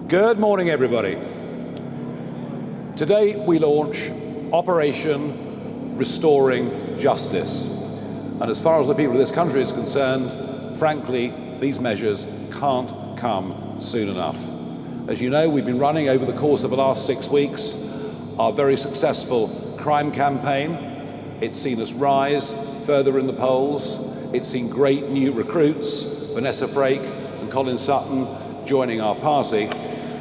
Good morning, everybody. Today we launch Operation Restoring Justice. And as far as the people of this country is concerned, frankly, these measures can't come soon enough. As you know, we've been running over the course of the last 6 weeks our very successful crime campaign. It's seen us rise further in the polls. It's seen great new recruits, Vanessa Frake and Colin Sutton, joining our party.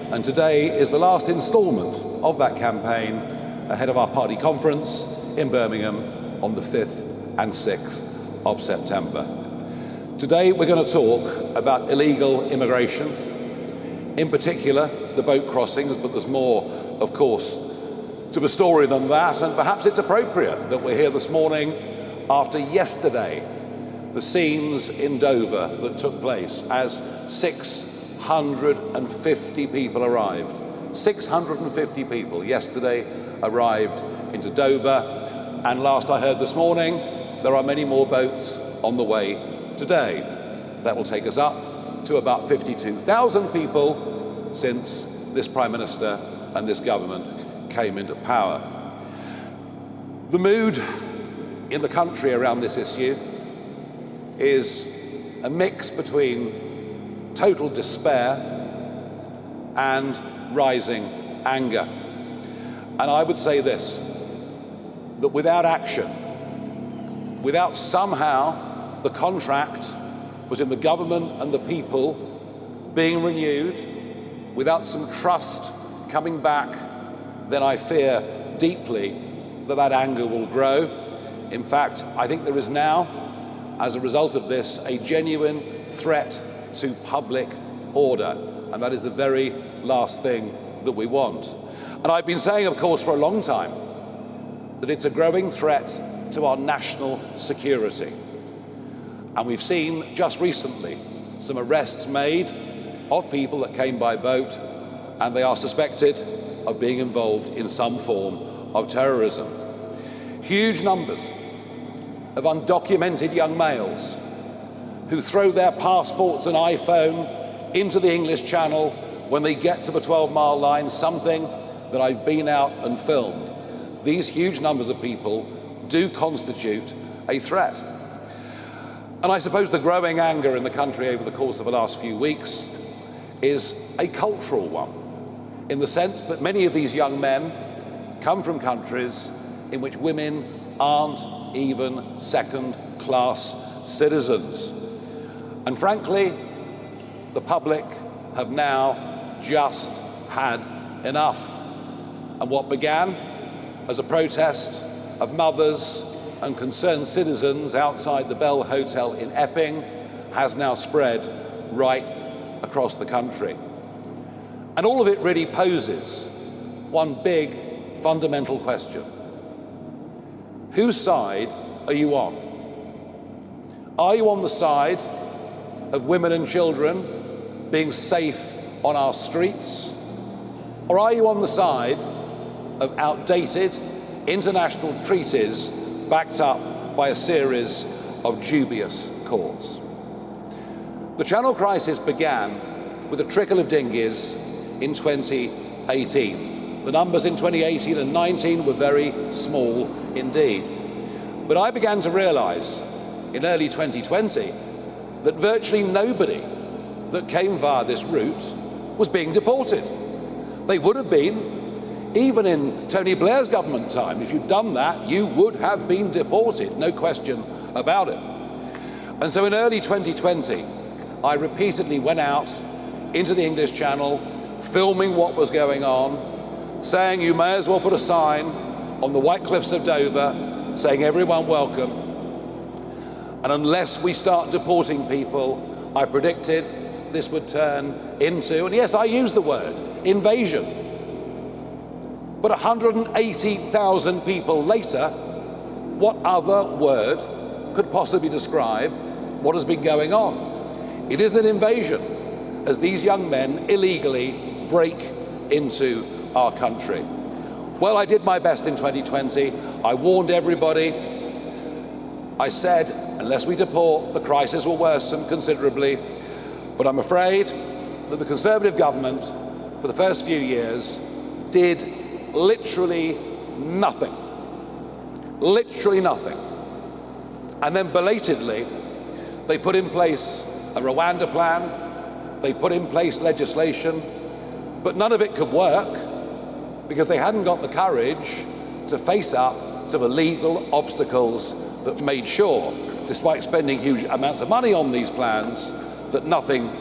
And today is the last instalment of that campaign ahead of our party conference in Birmingham on the 5th and 6th of September. Today we're going to talk about illegal immigration, in particular the boat crossings, but there's more, of course, to the story than that, and perhaps it's appropriate that we're here this morning after yesterday, the scenes in Dover that took place as 650 people arrived. 650 people yesterday arrived into Dover, and last I heard this morning, there are many more boats on the way today. That will take us up to about 52,000 people since this Prime Minister and this government came into power. The mood in the country around this issue is a mix between total despair and rising anger. And I would say this, that without action, without somehow the contract between the government and the people being renewed, without some trust coming back, then I fear deeply that that anger will grow. In fact, I think there is now, as a result of this, a genuine threat to public order, and that is the very last thing that we want. And I've been saying, of course, for a long time that it's a growing threat to our national security. And we've seen just recently some arrests made of people that came by boat, and they are suspected of being involved in some form of terrorism. Huge numbers of undocumented young males who throw their passports and iPhone into the English Channel when they get to the 12-mile line, something that I've been out and filmed. These huge numbers of people do constitute a threat. And I suppose the growing anger in the country over the course of the last few weeks is a cultural one, in the sense that many of these young men come from countries in which women aren't even second-class citizens. And frankly, the public have now just had enough. And what began as a protest of mothers and concerned citizens outside the Bell Hotel in Epping has now spread right across the country. And all of it really poses one big fundamental question. Whose side are you on? Are you on the side of women and children being safe on our streets? Or are you on the side of outdated international treaties backed up by a series of dubious courts? The Channel crisis began with a trickle of dinghies in 2018. The numbers in 2018 and 19 were very small indeed. But I began to realize in early 2020 that virtually nobody that came via this route was being deported. They would have been, even in Tony Blair's government time. If you'd done that, you would have been deported, no question about it. And so in early 2020, I repeatedly went out into the English Channel, filming what was going on, saying you may as well put a sign on the white cliffs of Dover saying everyone welcome. And unless we start deporting people, I predicted this would turn into, and yes, I use the word, invasion. But 180,000 people later, what other word could possibly describe what has been going on? It is an invasion, as these young men illegally break into our country. Well, I did my best in 2020. I warned everybody. I said, unless we deport, the crisis will worsen considerably. But I'm afraid that the Conservative government for the first few years, did literally nothing. Literally nothing. And then belatedly, they put in place a Rwanda plan, they put in place legislation, but none of it could work because they hadn't got the courage to face up to the legal obstacles that made sure, despite spending huge amounts of money on these plans, that nothing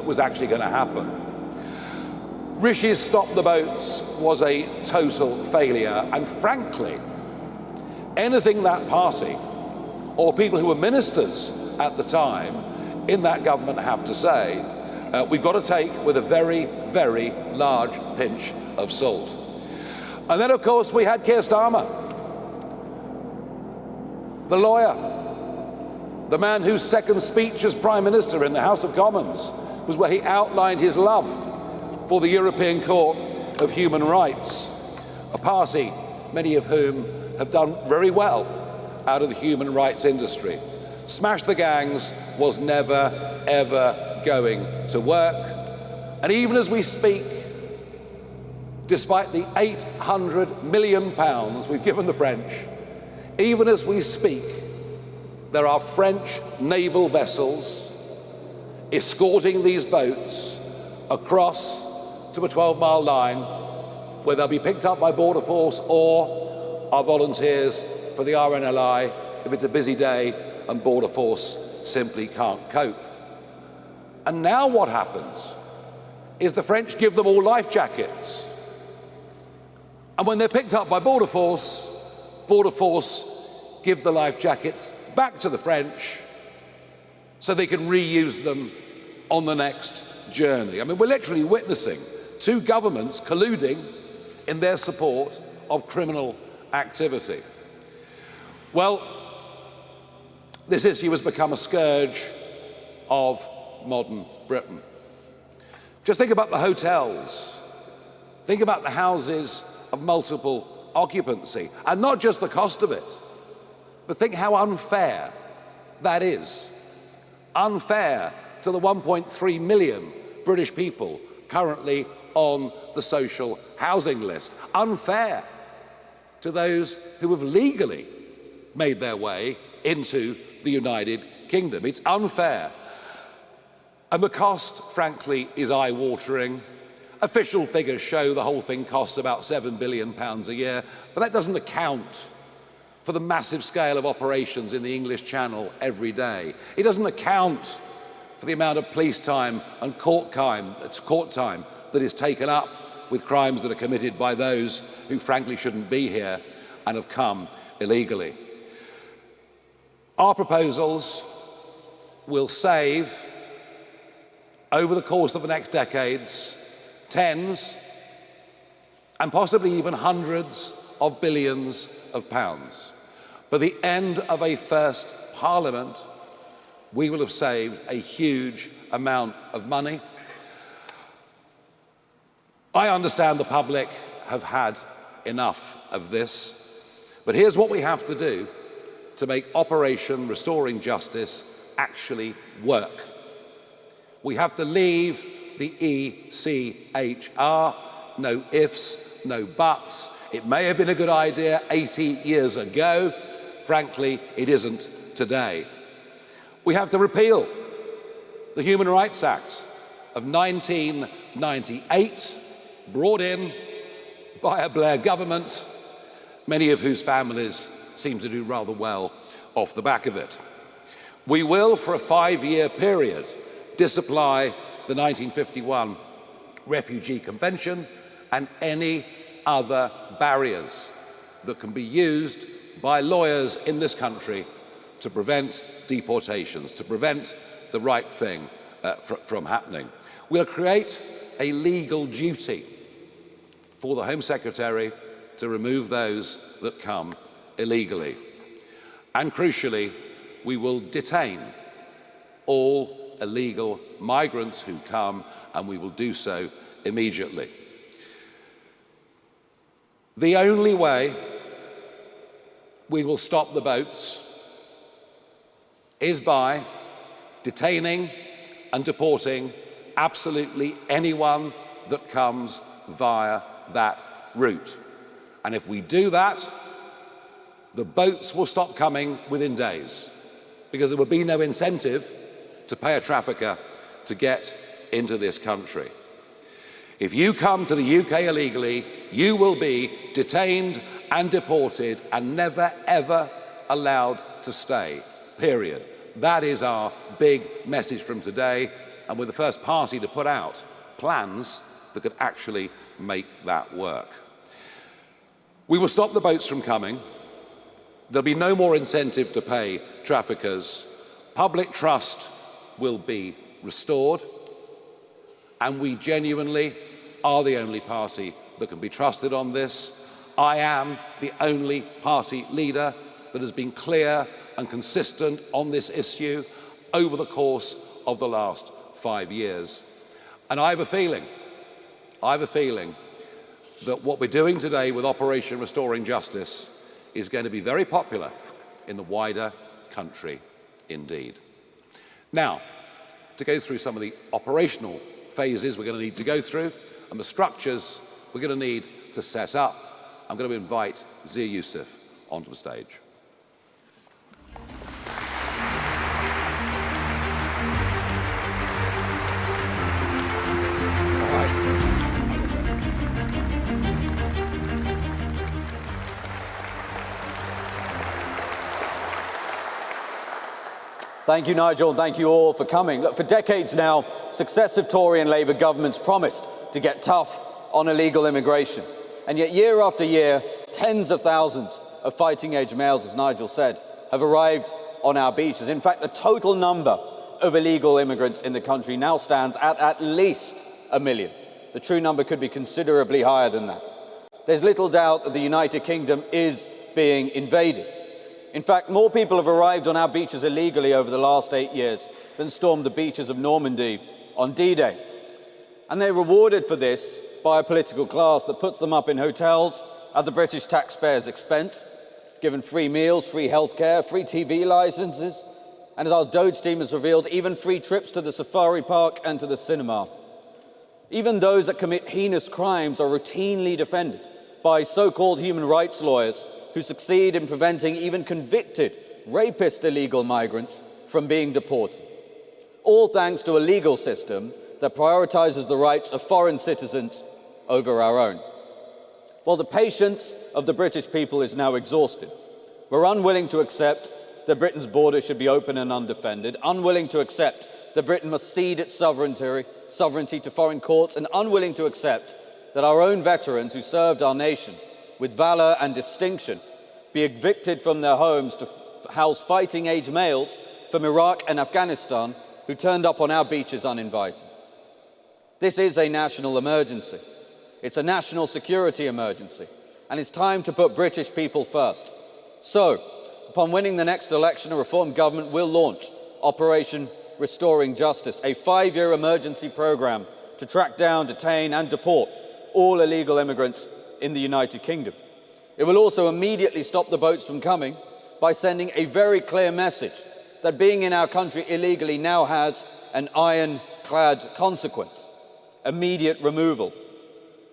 was actually going to happen. Rishi's Stop the Boats was a total failure, and frankly, anything that party or people who were ministers at the time in that government have to say, we've got to take with a very, very large pinch of salt. And then, of course, we had Keir Starmer, the lawyer, the man whose second speech as Prime Minister in the House of Commons was where he outlined his love for the European Court of Human Rights, a party many of whom have done very well out of the human rights industry. Smash the gangs was never, ever going to work. And even as we speak, despite the £800 million we've given the French, even as we speak, there are French naval vessels escorting these boats across to a 12-mile line where they'll be picked up by Border Force or our volunteers for the RNLI if it's a busy day and Border Force simply can't cope. And now what happens is the French give them all life jackets. And when they're picked up by Border Force give the life jackets back to the French so they can reuse them on the next journey. I mean, we're literally witnessing two governments colluding in their support of criminal activity. Well, this issue has become a scourge of modern Britain. Just think about the hotels. Think about the houses of multiple occupancy, and not just the cost of it, but think how unfair that is. Unfair to the 1.3 million British people currently on the social housing list. Unfair to those who have legally made their way into the United Kingdom. It's unfair. And the cost, frankly, is eye-watering. Official figures show the whole thing costs about £7 billion a year, but that doesn't account for the massive scale of operations in the English Channel every day. It doesn't account for the amount of police time and court time that is taken up with crimes that are committed by those who frankly shouldn't be here and have come illegally. Our proposals will save, over the course of the next decades, tens and possibly even hundreds of billions of pounds. By the end of a first Parliament, we will have saved a huge amount of money. I understand the public have had enough of this, but here's what we have to do to make Operation Restoring Justice actually work. We have to leave the ECHR, no ifs, no buts. It may have been a good idea 80 years ago. Frankly, it isn't today. We have to repeal the Human Rights Act of 1998, brought in by a Blair government, many of whose families seem to do rather well off the back of it. We will, for a 5-year period, disapply the 1951 Refugee Convention and any other barriers that can be used by lawyers in this country to prevent deportations, to prevent the right thing from happening. We'll create a legal duty for the Home Secretary to remove those that come illegally. And crucially, we will detain all illegal migrants who come, and we will do so immediately. The only way we will stop the boats is by detaining and deporting absolutely anyone that comes via that route. And if we do that, the boats will stop coming within days, because there would be no incentive to pay a trafficker to get into this country. If you come to the UK illegally, you will be detained and deported and never, ever allowed to stay, period. That is our big message from today, and we're the first party to put out plans that could actually make that work. We will stop the boats from coming. There'll be no more incentive to pay traffickers. Public trust will be restored, and we genuinely are the only party that can be trusted on this. I am the only party leader that has been clear and consistent on this issue over the course of the last 5 years. And I have a feeling that what we're doing today with Operation Restoring Justice is going to be very popular in the wider country indeed. Now, to go through some of the operational phases we're going to need to go through and the structures we're going to need to set up, I'm going to invite Zia Yusuf onto the stage. Thank you, Nigel, and thank you all for coming. Look, for decades now, successive Tory and Labour governments promised to get tough on illegal immigration. And yet, year after year, tens of thousands of fighting-age males, as Nigel said, have arrived on our beaches. In fact, the total number of illegal immigrants in the country now stands at least 1 million. The true number could be considerably higher than that. There's little doubt that the United Kingdom is being invaded. In fact, more people have arrived on our beaches illegally over the last 8 years than stormed the beaches of Normandy on D-Day. And they're rewarded for this by a political class that puts them up in hotels at the British taxpayers' expense, given free meals, free healthcare, free TV licenses, and as our Doge team has revealed, even free trips to the safari park and to the cinema. Even those that commit heinous crimes are routinely defended by so-called human rights lawyers who succeed in preventing even convicted rapist illegal migrants from being deported. All thanks to a legal system that prioritizes the rights of foreign citizens over our own. Well, the patience of the British people is now exhausted. We're unwilling to accept that Britain's border should be open and undefended, unwilling to accept that Britain must cede its sovereignty to foreign courts, and unwilling to accept that our own veterans who served our nation with valor and distinction be evicted from their homes to house fighting-age males from Iraq and Afghanistan who turned up on our beaches uninvited. This is a national emergency. It's a national security emergency, and it's time to put British people first. So, upon winning the next election, a reformed government will launch Operation Restoring Justice, a 5-year emergency program to track down, detain and deport all illegal immigrants in the United Kingdom. It will also immediately stop the boats from coming by sending a very clear message that being in our country illegally now has an ironclad consequence: immediate removal.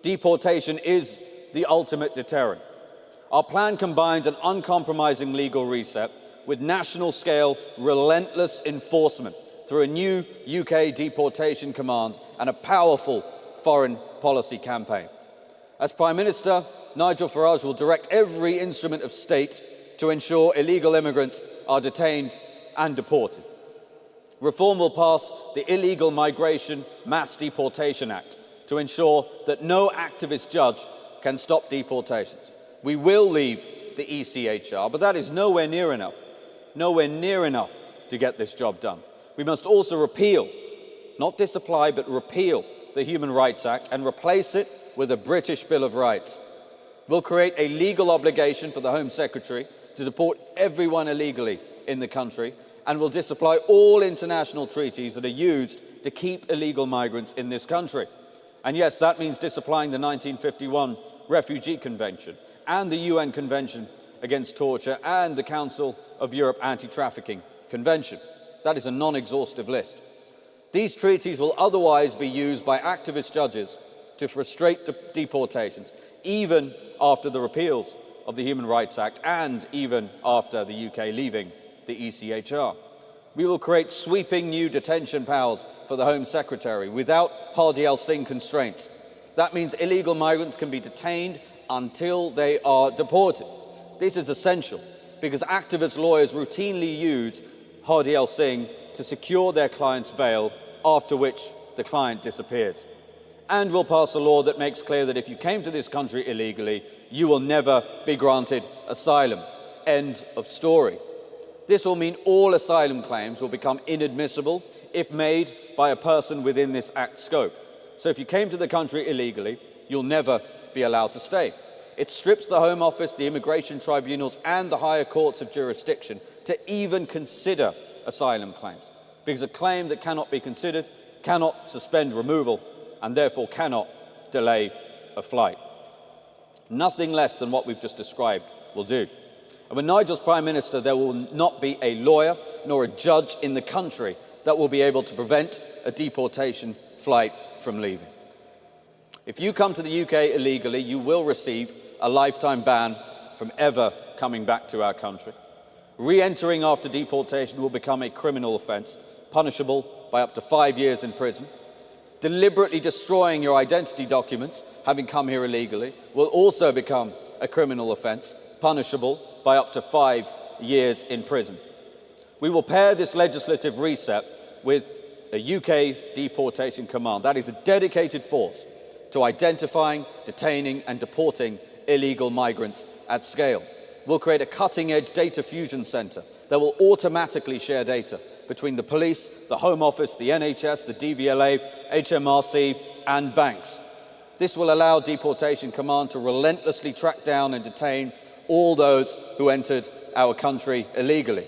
Deportation is the ultimate deterrent. Our plan combines an uncompromising legal reset with national-scale, relentless enforcement through a new UK deportation command and a powerful foreign policy campaign. As Prime Minister, Nigel Farage will direct every instrument of state to ensure illegal immigrants are detained and deported. Reform will pass the Illegal Migration Mass Deportation Act to ensure that no activist judge can stop deportations. We will leave the ECHR, but that is nowhere near enough to get this job done. We must also repeal, not disapply, but repeal the Human Rights Act and replace it with a British Bill of Rights. We'll create a legal obligation for the Home Secretary to deport everyone illegally in the country, and will disapply all international treaties that are used to keep illegal migrants in this country. And yes, that means disapplying the 1951 Refugee Convention and the UN Convention Against Torture and the Council of Europe Anti-Trafficking Convention. That is a non-exhaustive list. These treaties will otherwise be used by activist judges to frustrate deportations, even after the repeals of the Human Rights Act and even after the UK leaving the ECHR. We will create sweeping new detention powers for the Home Secretary without Hardy Singh constraints. That means illegal migrants can be detained until they are deported. This is essential because activist lawyers routinely use Hardy Singh to secure their client's bail, after which the client disappears. And we'll pass a law that makes clear that if you came to this country illegally, you will never be granted asylum. End of story. This will mean all asylum claims will become inadmissible if made by a person within this Act's scope. So if you came to the country illegally, you'll never be allowed to stay. It strips the Home Office, the immigration tribunals and the higher courts of jurisdiction to even consider asylum claims, because a claim that cannot be considered cannot suspend removal and therefore cannot delay a flight. Nothing less than what we've just described will do. And when Nigel's Prime Minister, there will not be a lawyer nor a judge in the country that will be able to prevent a deportation flight from leaving. If you come to the UK illegally, you will receive a lifetime ban from ever coming back to our country. Re-entering after deportation will become a criminal offence, punishable by up to 5 years in prison. Deliberately destroying your identity documents, having come here illegally, will also become a criminal offence, punishable by up to 5 years in prison. We will pair this legislative reset with a UK deportation command. That is a dedicated force to identifying, detaining and deporting illegal migrants at scale. We'll create a cutting-edge data fusion centre that will automatically share data between the police, the Home Office, the NHS, the DVLA, HMRC and banks. This will allow Deportation Command to relentlessly track down and detain all those who entered our country illegally.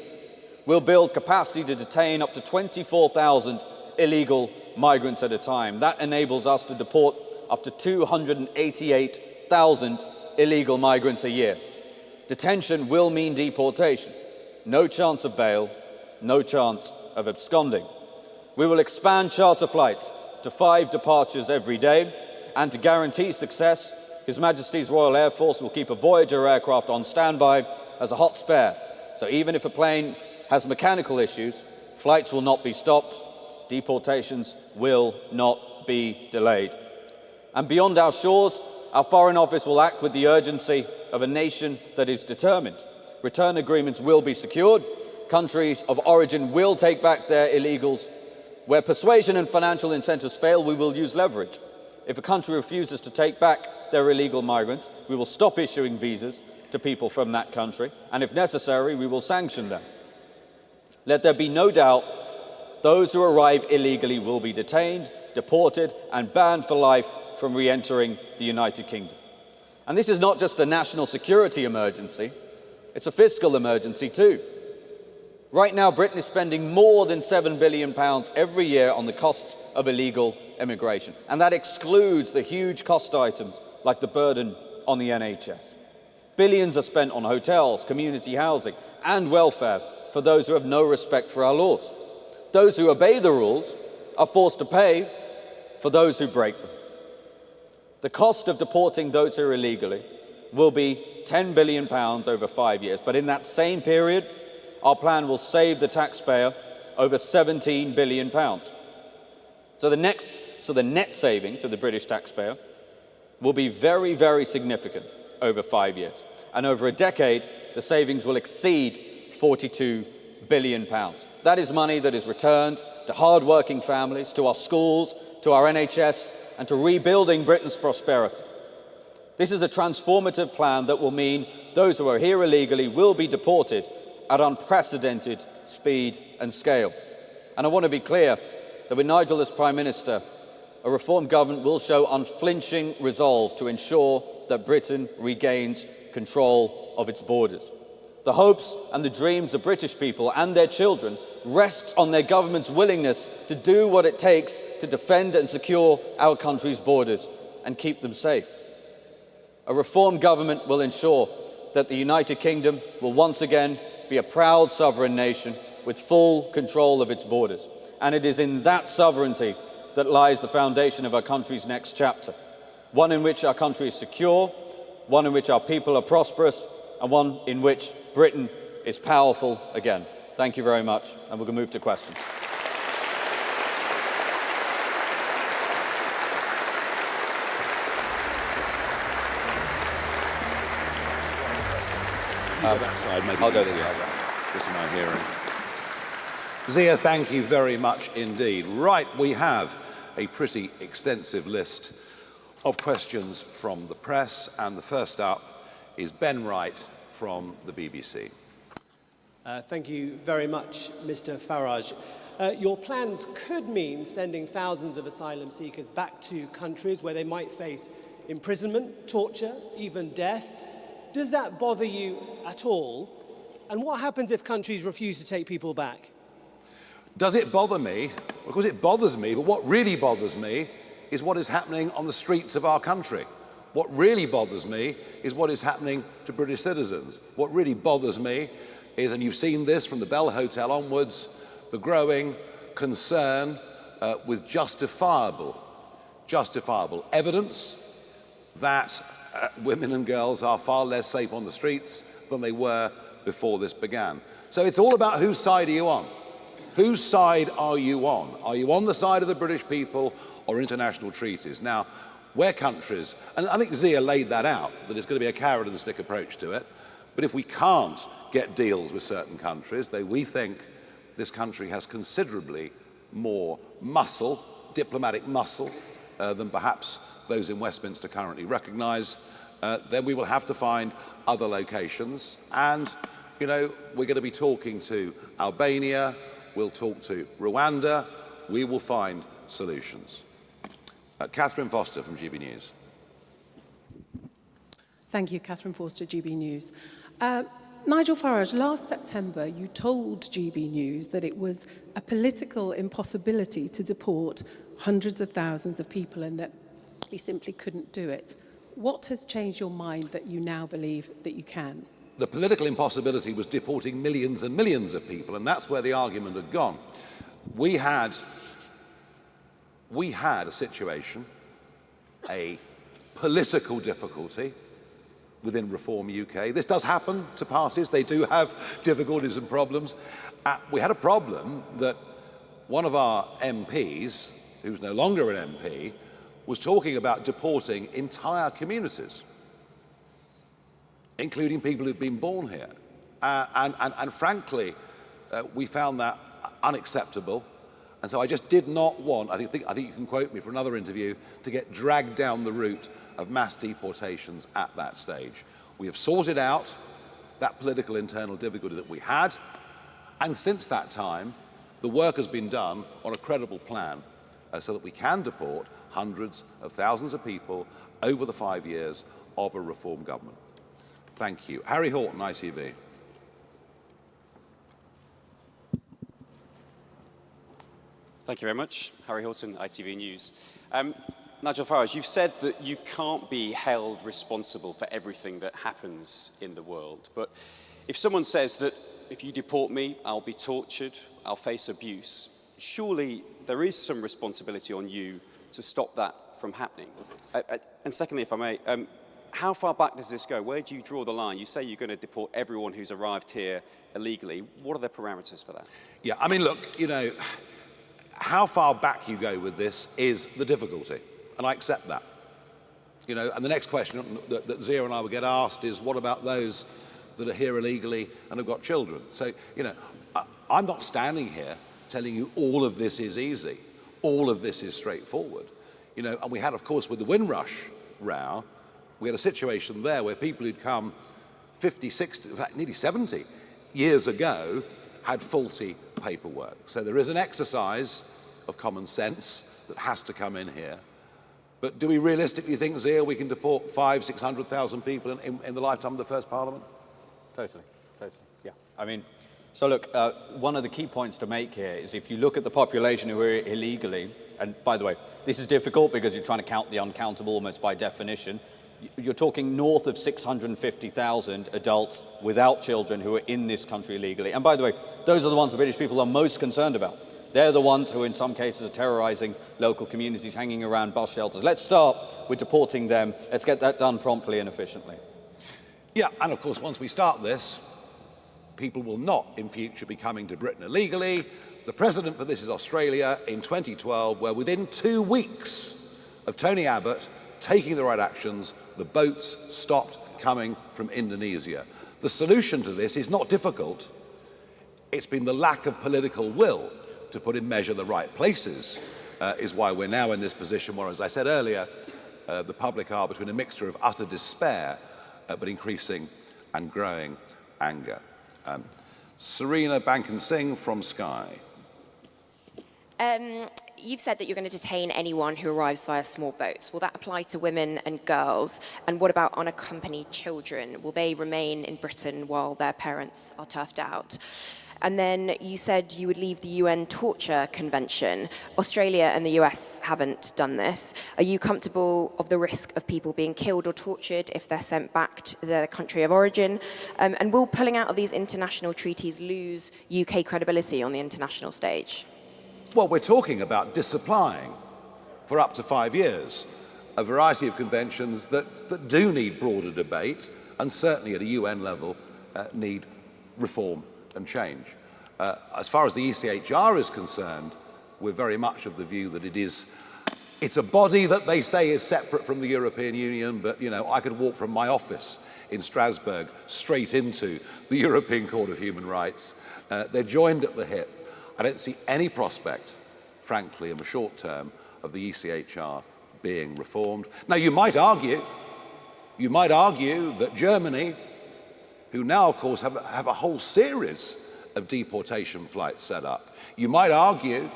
We'll build capacity to detain up to 24,000 illegal migrants at a time. That enables us to deport up to 288,000 illegal migrants a year. Detention will mean deportation. No chance of bail, no chance of absconding. We will expand charter flights to 5 departures every day, and to guarantee success, His Majesty's Royal Air Force will keep a Voyager aircraft on standby as a hot spare. So even if a plane has mechanical issues, flights will not be stopped, deportations will not be delayed. And beyond our shores, our Foreign Office will act with the urgency of a nation that is determined. Return agreements will be secured. Countries of origin will take back their illegals. Where persuasion and financial incentives fail, we will use leverage. If a country refuses to take back their illegal migrants, we will stop issuing visas to people from that country, and if necessary, we will sanction them. Let there be no doubt, those who arrive illegally will be detained, deported, and banned for life from re-entering the United Kingdom. And this is not just a national security emergency, it's a fiscal emergency too. Right now, Britain is spending more than £7 billion every year on the costs of illegal immigration, and that excludes the huge cost items like the burden on the NHS. Billions are spent on hotels, community housing, and welfare for those who have no respect for our laws. Those who obey the rules are forced to pay for those who break them. The cost of deporting those who are illegally will be £10 billion over 5 years, but in that same period, our plan will save the taxpayer over £17 billion. So the net saving to the British taxpayer will be very, very significant over 5 years. And over a decade, the savings will exceed £42 billion. That is money that is returned to hard-working families, to our schools, to our NHS, and to rebuilding Britain's prosperity. This is a transformative plan that will mean those who are here illegally will be deported at unprecedented speed and scale. And I want to be clear that with Nigel as Prime Minister, a reformed government will show unflinching resolve to ensure that Britain regains control of its borders. The hopes and the dreams of British people and their children rests on their government's willingness to do what it takes to defend and secure our country's borders and keep them safe. A reformed government will ensure that the United Kingdom will once again be a proud sovereign nation with full control of its borders. And it is in that sovereignty that lies the foundation of our country's next chapter. one in which our country is secure, one in which our people are prosperous, and one in which Britain is powerful again. Thank you very much, and we're going to move to questions. That side, maybe I'll go this way. This is my hearing. Zia, thank you very much indeed. Right, we have a pretty extensive list of questions from the press, and the first up is Ben Wright from the BBC. Thank you very much, Mr. Farage. Your plans could mean sending thousands of asylum seekers back to countries where they might face imprisonment, torture, even death. Does that bother you at all? And what happens if countries refuse to take people back? Does it bother me? Of course it bothers me, but what really bothers me is what is happening on the streets of our country. What really bothers me is what is happening to British citizens. What really bothers me is, and you've seen this from the Bell Hotel onwards, the growing concern with justifiable evidence that women and girls are far less safe on the streets than they were before this began. So it's all about whose side are you on? Whose side are you on? Are you on the side of the British people or international treaties? Now, where countries, and I think Zia laid that out, that it's going to be a carrot and stick approach to it, but if we can't get deals with certain countries, then we think this country has considerably more muscle, diplomatic muscle, than perhaps those in Westminster currently recognise, then we will have to find other locations. And, you know, we're going to be talking to Albania, we'll talk to Rwanda, we will find solutions. Catherine Foster from GB News. Thank you, Catherine Foster, GB News. Nigel Farage, last September you told GB News that it was a political impossibility to deport hundreds of thousands of people and that you simply couldn't do it. What has changed your mind that you now believe that you can? The political impossibility was deporting millions and millions of people, and that's where the argument had gone. We had a situation, a political difficulty within Reform UK. This does happen to parties. They do have difficulties and problems. We had a problem that one of our MPs, who's no longer an MP, was talking about deporting entire communities, including people who've been born here. And frankly, we found that unacceptable. And so I just did not want, I think you can quote me for another interview, to get dragged down the route of mass deportations at that stage. We have sorted out that political internal difficulty that we had, and since that time, the work has been done on a credible plan so that we can deport hundreds of thousands of people over the 5 years of a reform government. Thank you. Harry Horton, ITV. Thank you very much. Harry Horton, ITV News. Nigel Farage, you've said that you can't be held responsible for everything that happens in the world. But if someone says that if you deport me, I'll be tortured, I'll face abuse, surely there is some responsibility on you to stop that from happening. And secondly, if I may, how far back does this go? Where do you draw the line? You say you're going to deport everyone who's arrived here illegally. What are the parameters for that? Yeah, I mean, look, you know, how far back you go with this is the difficulty, and I accept that. You know, and the next question that Zia and I will get asked is, what about those that are here illegally and have got children? So, you know, I'm not standing here telling you all of this is easy, all of this is straightforward. You know, and we had, of course, with the Windrush row, we had a situation there where people who'd come 50, 60, in fact, nearly 70 years ago had faulty paperwork. So there is an exercise of common sense that has to come in here. But do we realistically think, Zia, we can deport 500,000, 600,000 people in the lifetime of the first Parliament? Totally, yeah. I mean, so look, one of the key points to make here is if you look at the population who are illegally, and by the way, this is difficult because you're trying to count the uncountable almost by definition. You're talking north of 650,000 adults without children who are in this country illegally. And by the way, those are the ones the British people are most concerned about. They're the ones who in some cases are terrorizing local communities, hanging around bus shelters. Let's start with deporting them. Let's get that done promptly and efficiently. Yeah, and of course, once we start this, people will not in future be coming to Britain illegally. The precedent for this is Australia in 2012, where within 2 weeks of Tony Abbott taking the right actions, the boats stopped coming from Indonesia. The solution to this is not difficult. It's been the lack of political will to put in measure the right places is why we're now in this position where, as I said earlier, the public are between a mixture of utter despair but increasing and growing anger. Serena Bankin-Singh from Sky. You've said that you're going to detain anyone who arrives via small boats. Will that apply to women and girls? And what about unaccompanied children? Will they remain in Britain while their parents are turfed out? And then you said you would leave the UN Torture Convention. Australia and the US haven't done this. Are you comfortable of the risk of people being killed or tortured if they're sent back to their country of origin? And will pulling out of these international treaties lose UK credibility on the international stage? Well, we're talking about disapplying for up to 5 years a variety of conventions that do need broader debate and certainly at a UN level need reform and change. As far as the ECHR is concerned, we're very much of the view that it's a body that they say is separate from the European Union, but you know, I could walk from my office in Strasbourg straight into the European Court of Human Rights. They're joined at the hip. I don't see any prospect, frankly, in the short term, of the ECHR being reformed. Now, you might argue that Germany, who now, of course, have a whole series of deportation flights set up, you might argue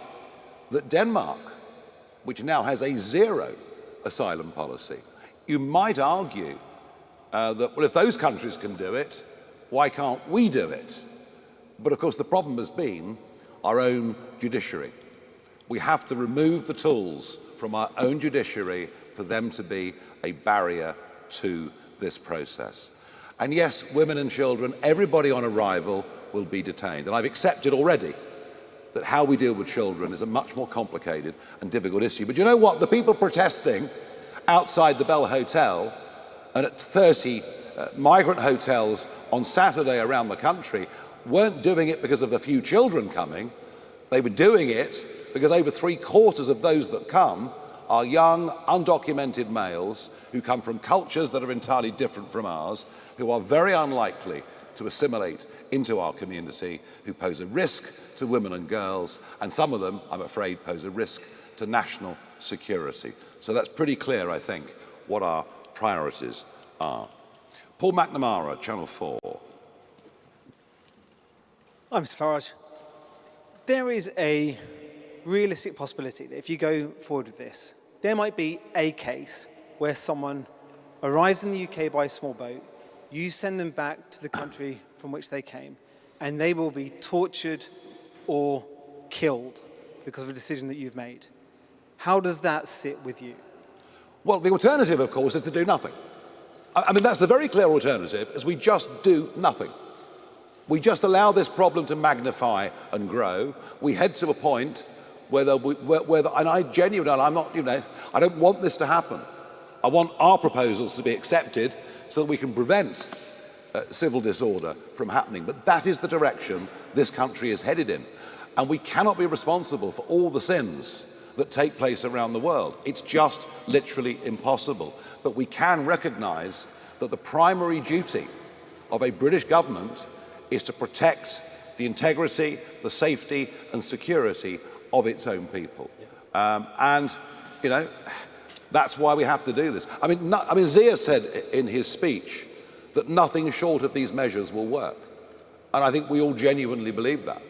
that Denmark, which now has a zero asylum policy, you might argue that, well, if those countries can do it, why can't we do it? But, of course, the problem has been our own judiciary. We have to remove the tools from our own judiciary for them to be a barrier to this process. And yes, women and children, everybody on arrival will be detained. And I've accepted already that how we deal with children is a much more complicated and difficult issue. But you know what? The people protesting outside the Bell Hotel and at 30 migrant hotels on Saturday around the country weren't doing it because of a few children coming. They were doing it because over 3/4 of those that come are young, undocumented males who come from cultures that are entirely different from ours, who are very unlikely to assimilate into our community, who pose a risk to women and girls, and some of them, I'm afraid, pose a risk to national security. So that's pretty clear, I think, what our priorities are. Paul McNamara, Channel 4. Hi, Mr. Farage. There is a realistic possibility that if you go forward with this, there might be a case where someone arrives in the UK by a small boat, you send them back to the country from which they came, and they will be tortured or killed because of a decision that you've made. How does that sit with you? Well, the alternative, of course, is to do nothing. I mean, that's the very clear alternative, is we just do nothing. We just allow this problem to magnify and grow. We head to a point where and I genuinely, I'm not, I don't want this to happen. I want our proposals to be accepted so that we can prevent civil disorder from happening. But that is the direction this country is headed in. And we cannot be responsible for all the sins that take place around the world. It's just literally impossible. But we can recognise that the primary duty of a British government is to protect the integrity, the safety and security of its own people. That's why we have to do this. I mean, Zia said in his speech that nothing short of these measures will work. And I think we all genuinely believe that.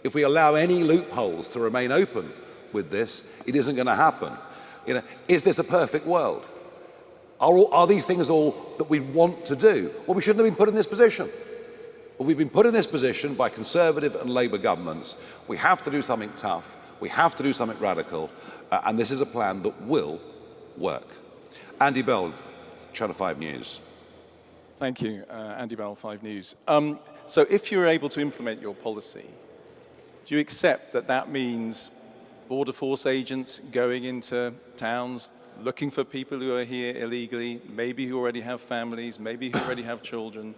If we allow any loopholes to remain open with this, it isn't going to happen. Is this a perfect world? Are these things all that we want to do? Well, we shouldn't have been put in this position. But we've been put in this position by Conservative and Labour governments. We have to do something tough. We have to do something radical. And this is a plan that will work. Andy Bell, Channel 5 News. Thank you, Andy Bell, 5 News. So if you're able to implement your policy, Do you accept that that means border force agents going into towns, looking for people who are here illegally, maybe who already have families, maybe who already have children?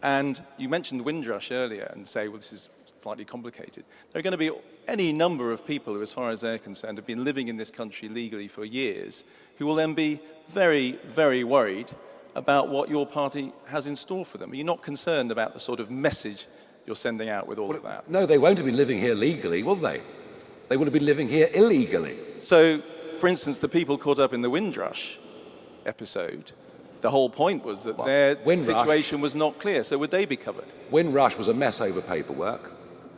And you mentioned Windrush earlier and say, well, this is slightly complicated. There are going to be any number of people who, as far as they're concerned, have been living in this country legally for years, who will then be very, very worried about what your party has in store for them. Are you not concerned about the sort of message you're sending out with all of that? No, they won't have been living here legally, will they? They would have been living here illegally. So, for instance, the people caught up in the Windrush episode, the whole point was that their situation was not clear. So would they be covered? Windrush was a mess over paperwork.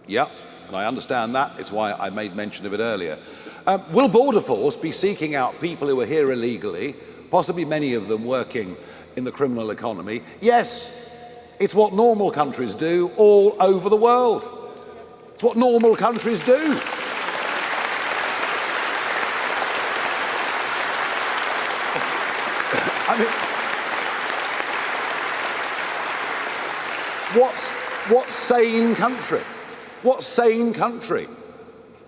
Yeah, and I understand that. It's why I made mention of it earlier. Will Border Force be seeking out people who are here illegally, possibly many of them working in the criminal economy? Yes, it's what normal countries do all over the world. It's what normal countries do. I mean, what sane country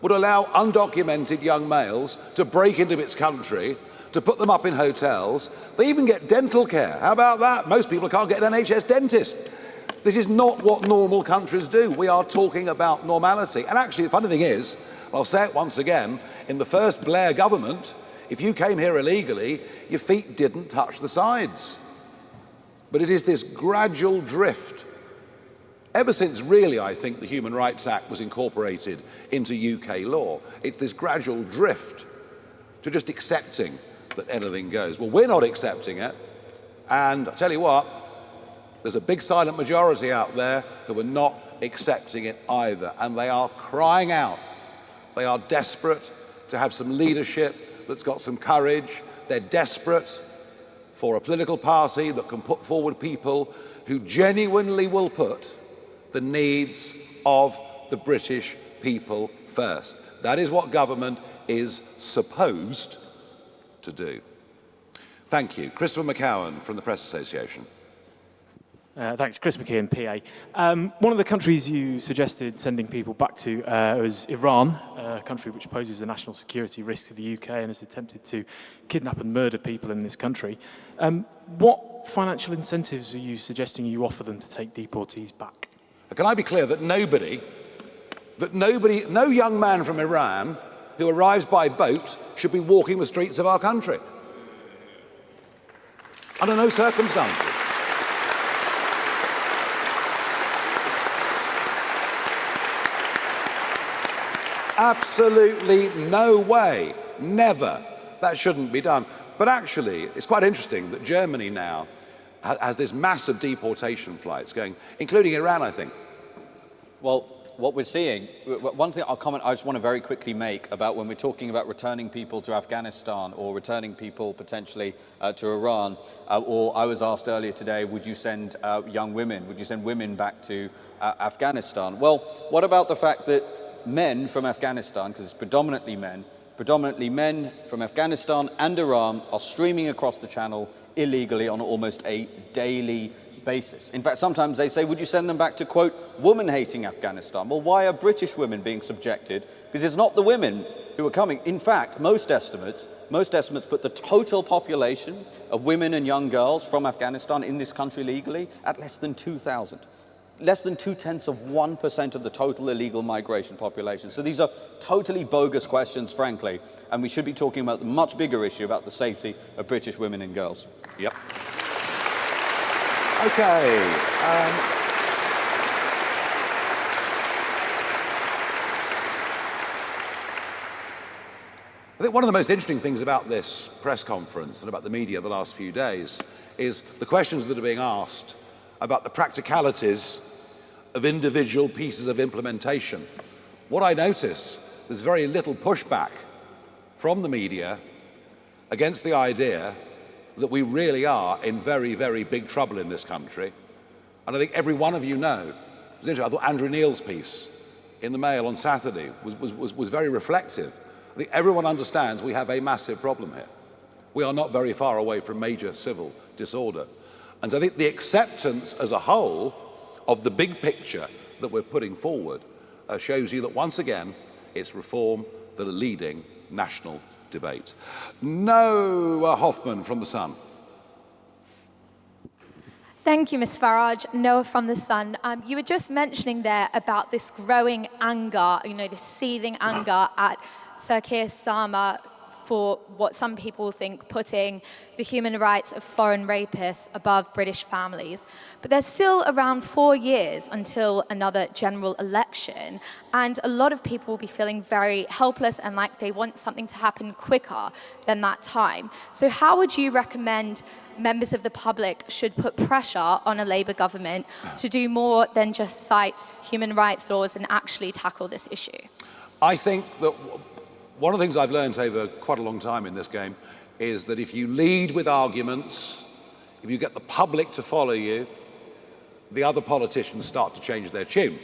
would allow undocumented young males to break into its country, to put them up in hotels? They even get dental care. How about that? Most people can't get an NHS dentist. This is not what normal countries do. We are talking about normality. And actually, the funny thing is, I'll say it once again, in the first Blair government, if you came here illegally, your feet didn't touch the sides. But it is this gradual drift. Ever since, really, I think, the Human Rights Act was incorporated into UK law, it's this gradual drift to just accepting that anything goes. Well, we're not accepting it. And I tell you what, there's a big silent majority out there who are not accepting it either. And they are crying out. They are desperate to have some leadership that's got some courage. They're desperate for a political party that can put forward people who genuinely will put the needs of the British people first. That is what government is supposed to do. Thank you. Christopher McCowan from the Press Association. Thanks. Chris McKeon, PA. One of the countries you suggested sending people back to was Iran, a country which poses a national security risk to the UK and has attempted to kidnap and murder people in this country. What financial incentives are you suggesting you offer them to take deportees back? Can I be clear that no young man from Iran who arrives by boat should be walking the streets of our country? Under no circumstances. Absolutely no way, never. That shouldn't be done. But actually, it's quite interesting that Germany now has this massive deportation flights going, including Iran, I think. Well, what we're seeing, one thing I'll comment I just want to very quickly make about when we're talking about returning people to Afghanistan or returning people potentially to Iran, or I was asked earlier today, would you send young women, would you send women back to Afghanistan? Well, what about the fact that men from Afghanistan, because it's predominantly men from Afghanistan and Iran are streaming across the channel illegally on almost a daily basis. In fact, sometimes they say, would you send them back to, quote, woman-hating Afghanistan? Well, why are British women being subjected? Because it's not the women who are coming. In fact, most estimates put the total population of women and young girls from Afghanistan in this country legally at less than 2,000. Less than 0.2% of the total illegal migration population. So these are totally bogus questions, frankly, and we should be talking about the much bigger issue about the safety of British women and girls. Yep. Okay. I think one of the most interesting things about this press conference and about the media the last few days is the questions that are being asked about the practicalities of individual pieces of implementation. What I notice, there's very little pushback from the media against the idea that we really are in very, very big trouble in this country. And I think every one of you know. It was interesting. I thought Andrew Neil's piece in the Mail on Saturday was very reflective. I think everyone understands we have a massive problem here. We are not very far away from major civil disorder. And so I think the acceptance as a whole of the big picture that we're putting forward, shows you that once again, it's reform that are leading national debate. Noah Hoffman from The Sun. Thank you, Ms Farage. Noah from The Sun. You were just mentioning there about this growing anger, this seething anger at Sir Keir Starmer for what some people think putting the human rights of foreign rapists above British families. But there's still around 4 years until another general election, and a lot of people will be feeling very helpless and like they want something to happen quicker than that time. So how would you recommend members of the public should put pressure on a Labour government to do more than just cite human rights laws and actually tackle this issue? I think that one of the things I've learned over quite a long time in this game is that if you lead with arguments, if you get the public to follow you, the other politicians start to change their tune.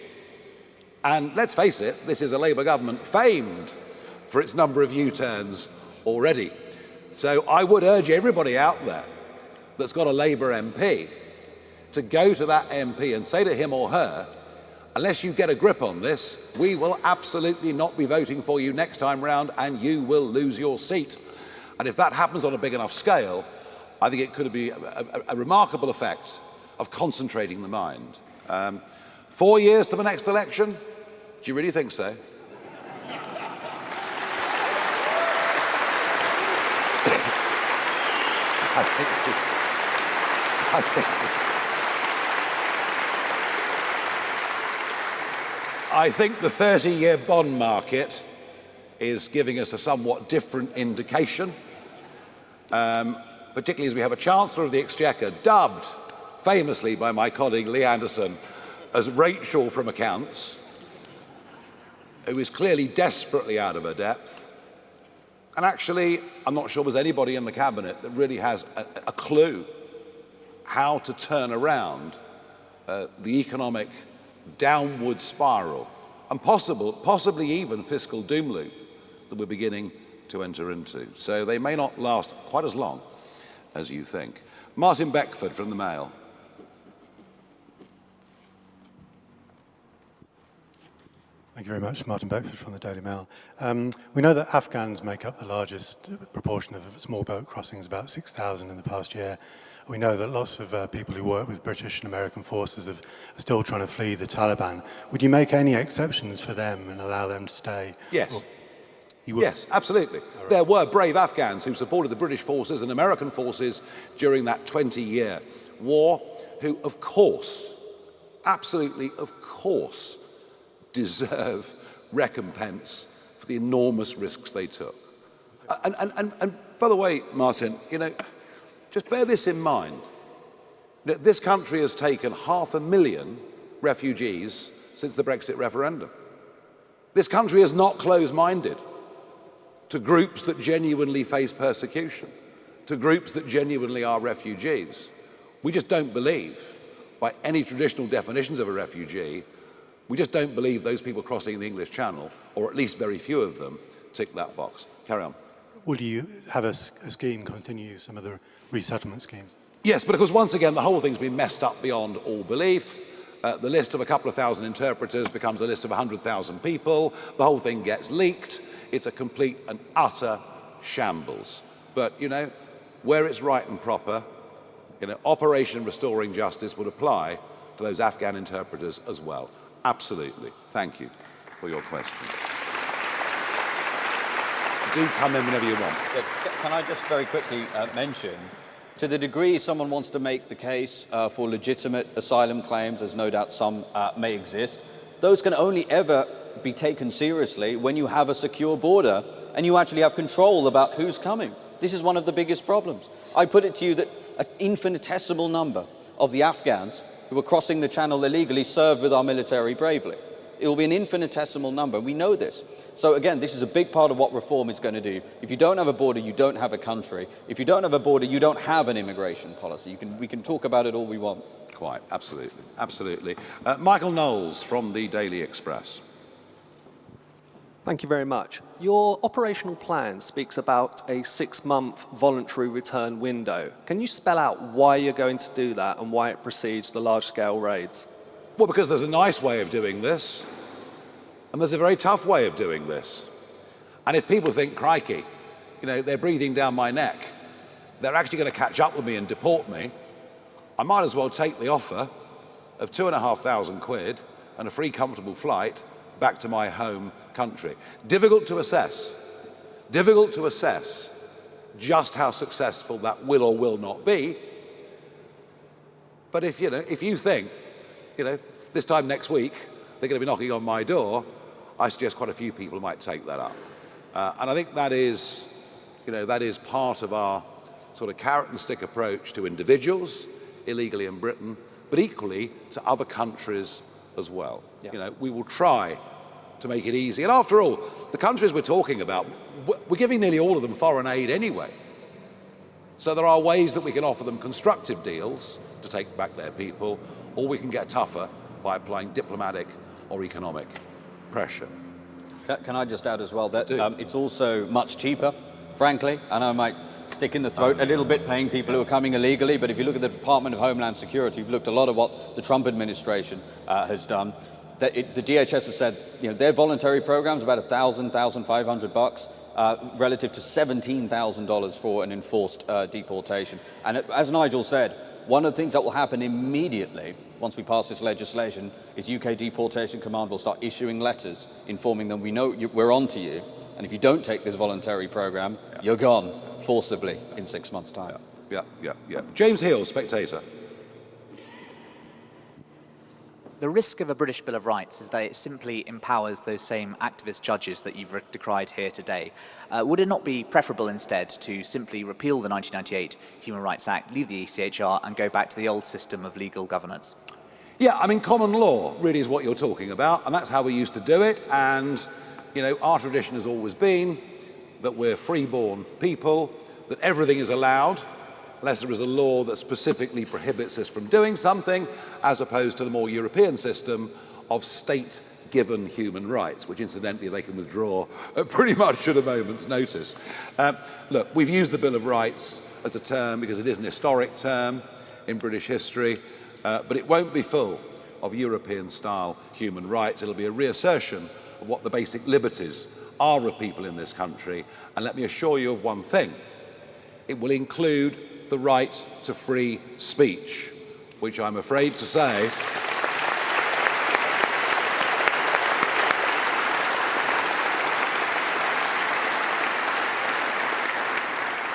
And let's face it, this is a Labour government famed for its number of U-turns already. So I would urge everybody out there that's got a Labour MP to go to that MP and say to him or her, unless you get a grip on this, we will absolutely not be voting for you next time round and you will lose your seat. And if that happens on a big enough scale, I think it could be a remarkable effect of concentrating the mind. 4 years to the next election? Do you really think so? I think the 30-year bond market is giving us a somewhat different indication, particularly as we have a Chancellor of the Exchequer dubbed famously by my colleague Lee Anderson as Rachel from Accounts, who is clearly desperately out of her depth. And actually, I'm not sure there's anybody in the cabinet that really has a clue how to turn around the economic downward spiral and possibly even fiscal doom loop that we're beginning to enter into. So they may not last quite as long as you think. Martin Beckford from the Mail. Thank you very much. Martin Beckford from the Daily Mail. We know that Afghans make up the largest proportion of small boat crossings, about 6,000 in the past year. We know that lots of people who work with British and American forces are still trying to flee the Taliban. Would you make any exceptions for them and allow them to stay? Yes. Yes, absolutely. Right. There were brave Afghans who supported the British forces and American forces during that 20-year war, who, of course, absolutely, of course, deserve recompense for the enormous risks they took. And by the way, Martin, just bear this in mind. This country has taken 500,000 refugees since the Brexit referendum. This country is not closed-minded to groups that genuinely face persecution, to groups that genuinely are refugees. We just don't believe, by any traditional definitions of a refugee, we just don't believe those people crossing the English Channel, or at least very few of them, tick that box. Carry on. Will you have a scheme continue some of the resettlement schemes? Yes, but of course, once again, the whole thing's been messed up beyond all belief. The list of a couple of thousand interpreters becomes a list of 100,000 people. The whole thing gets leaked. It's a complete and utter shambles. But, where it's right and proper, Operation Restoring Justice would apply to those Afghan interpreters as well. Absolutely. Thank you for your question. Do come in whenever you want. Can I just very quickly mention, to the degree someone wants to make the case for legitimate asylum claims, as no doubt some may exist, those can only ever be taken seriously when you have a secure border and you actually have control about who's coming. This is one of the biggest problems. I put it to you that an infinitesimal number of the Afghans who are crossing the channel illegally served with our military bravely. It will be an infinitesimal number. We know this. So again, this is a big part of what reform is going to do. If you don't have a border, you don't have a country. If you don't have a border, you don't have an immigration policy. We can talk about it all we want. Quite, absolutely, absolutely. Michael Knowles from the Daily Express. Thank you very much. Your operational plan speaks about a 6-month voluntary return window. Can you spell out why you're going to do that and why it precedes the large-scale raids? Well, because there's a nice way of doing this. And there's a very tough way of doing this. And if people think, crikey, you know, they're breathing down my neck, they're actually going to catch up with me and deport me, I might as well take the offer of £2,500 and a free, comfortable flight back to my home country. Difficult to assess just how successful that will or will not be. But if you think, this time next week, they're going to be knocking on my door, I suggest quite a few people might take that up. And I think that is part of our sort of carrot and stick approach to individuals illegally in Britain, but equally to other countries as well. Yeah. We will try to make it easy. And after all, the countries we're talking about, we're giving nearly all of them foreign aid anyway. So there are ways that we can offer them constructive deals to take back their people, or we can get tougher by applying diplomatic or economic pressure. Can I just add as well that it's also much cheaper, frankly, and I might stick in the throat a little bit paying people who are coming illegally, but if you look at the Department of Homeland Security, we've looked a lot at what the Trump administration has done. The DHS have said, their voluntary programs about $1,000, $1,500 relative to $17,000 for an enforced deportation. And as Nigel said, one of the things that will happen immediately once we pass this legislation is UK Deportation Command will start issuing letters informing them, we know we're on to you, and if you don't take this voluntary program, you're gone forcibly in 6 months' time. Yeah. James Hill, Spectator. The risk of a British Bill of Rights is that it simply empowers those same activist judges that you've decried here today. Would it not be preferable instead to simply repeal the 1998 Human Rights Act, leave the ECHR and go back to the old system of legal governance? Yeah, I mean, common law really is what you're talking about, and that's how we used to do it. And, our tradition has always been that we're free-born people, that everything is allowed, unless there is a law that specifically prohibits us from doing something, as opposed to the more European system of state-given human rights, which incidentally they can withdraw pretty much at a moment's notice. Look, we've used the Bill of Rights as a term because it is an historic term in British history, but it won't be full of European-style human rights. It'll be a reassertion of what the basic liberties are of people in this country. And let me assure you of one thing. It will include the right to free speech, which I'm afraid to say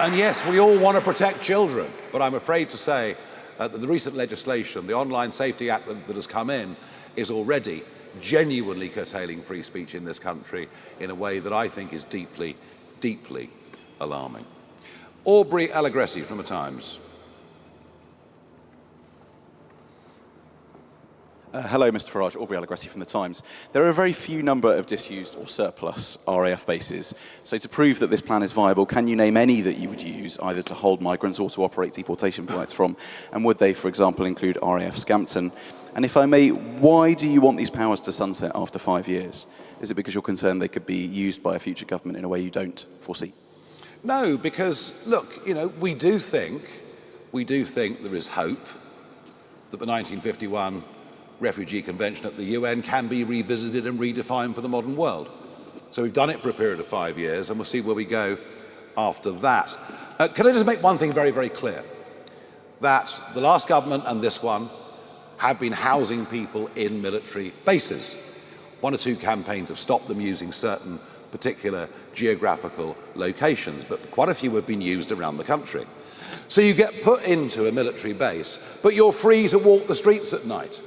and yes, we all want to protect children, but I'm afraid to say that the recent legislation, the Online Safety Act that has come in, is already genuinely curtailing free speech in this country in a way that I think is deeply, deeply alarming. Aubrey Allegretti from The Times. Hello, Mr. Farage. Aubrey Allegretti from The Times. There are a very few number of disused or surplus RAF bases. So to prove that this plan is viable, can you name any that you would use, either to hold migrants or to operate deportation flights from? And would they, for example, include RAF Scampton? And if I may, why do you want these powers to sunset after 5 years? Is it because you're concerned they could be used by a future government in a way you don't foresee? No, because, look, we do think there is hope that the 1951 Refugee Convention at the UN can be revisited and redefined for the modern world. So we've done it for a period of 5 years, and we'll see where we go after that. Can I just make one thing very, very clear? That the last government and this one have been housing people in military bases. 1 or 2 campaigns have stopped them using certain particular geographical locations, but quite a few have been used around the country. So you get put into a military base, but you're free to walk the streets at night.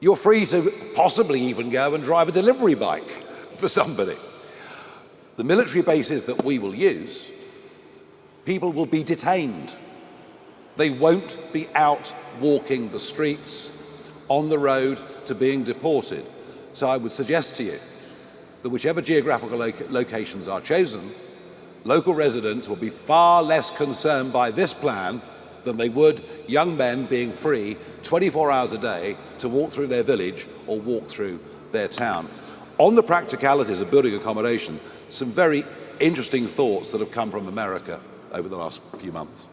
You're free to possibly even go and drive a delivery bike for somebody. The military bases that we will use, people will be detained. They won't be out walking the streets on the road to being deported. So I would suggest to you that whichever geographical locations are chosen, local residents will be far less concerned by this plan than they would young men being free 24 hours a day to walk through their village or walk through their town. On the practicalities of building accommodation, some very interesting thoughts that have come from America over the last few months.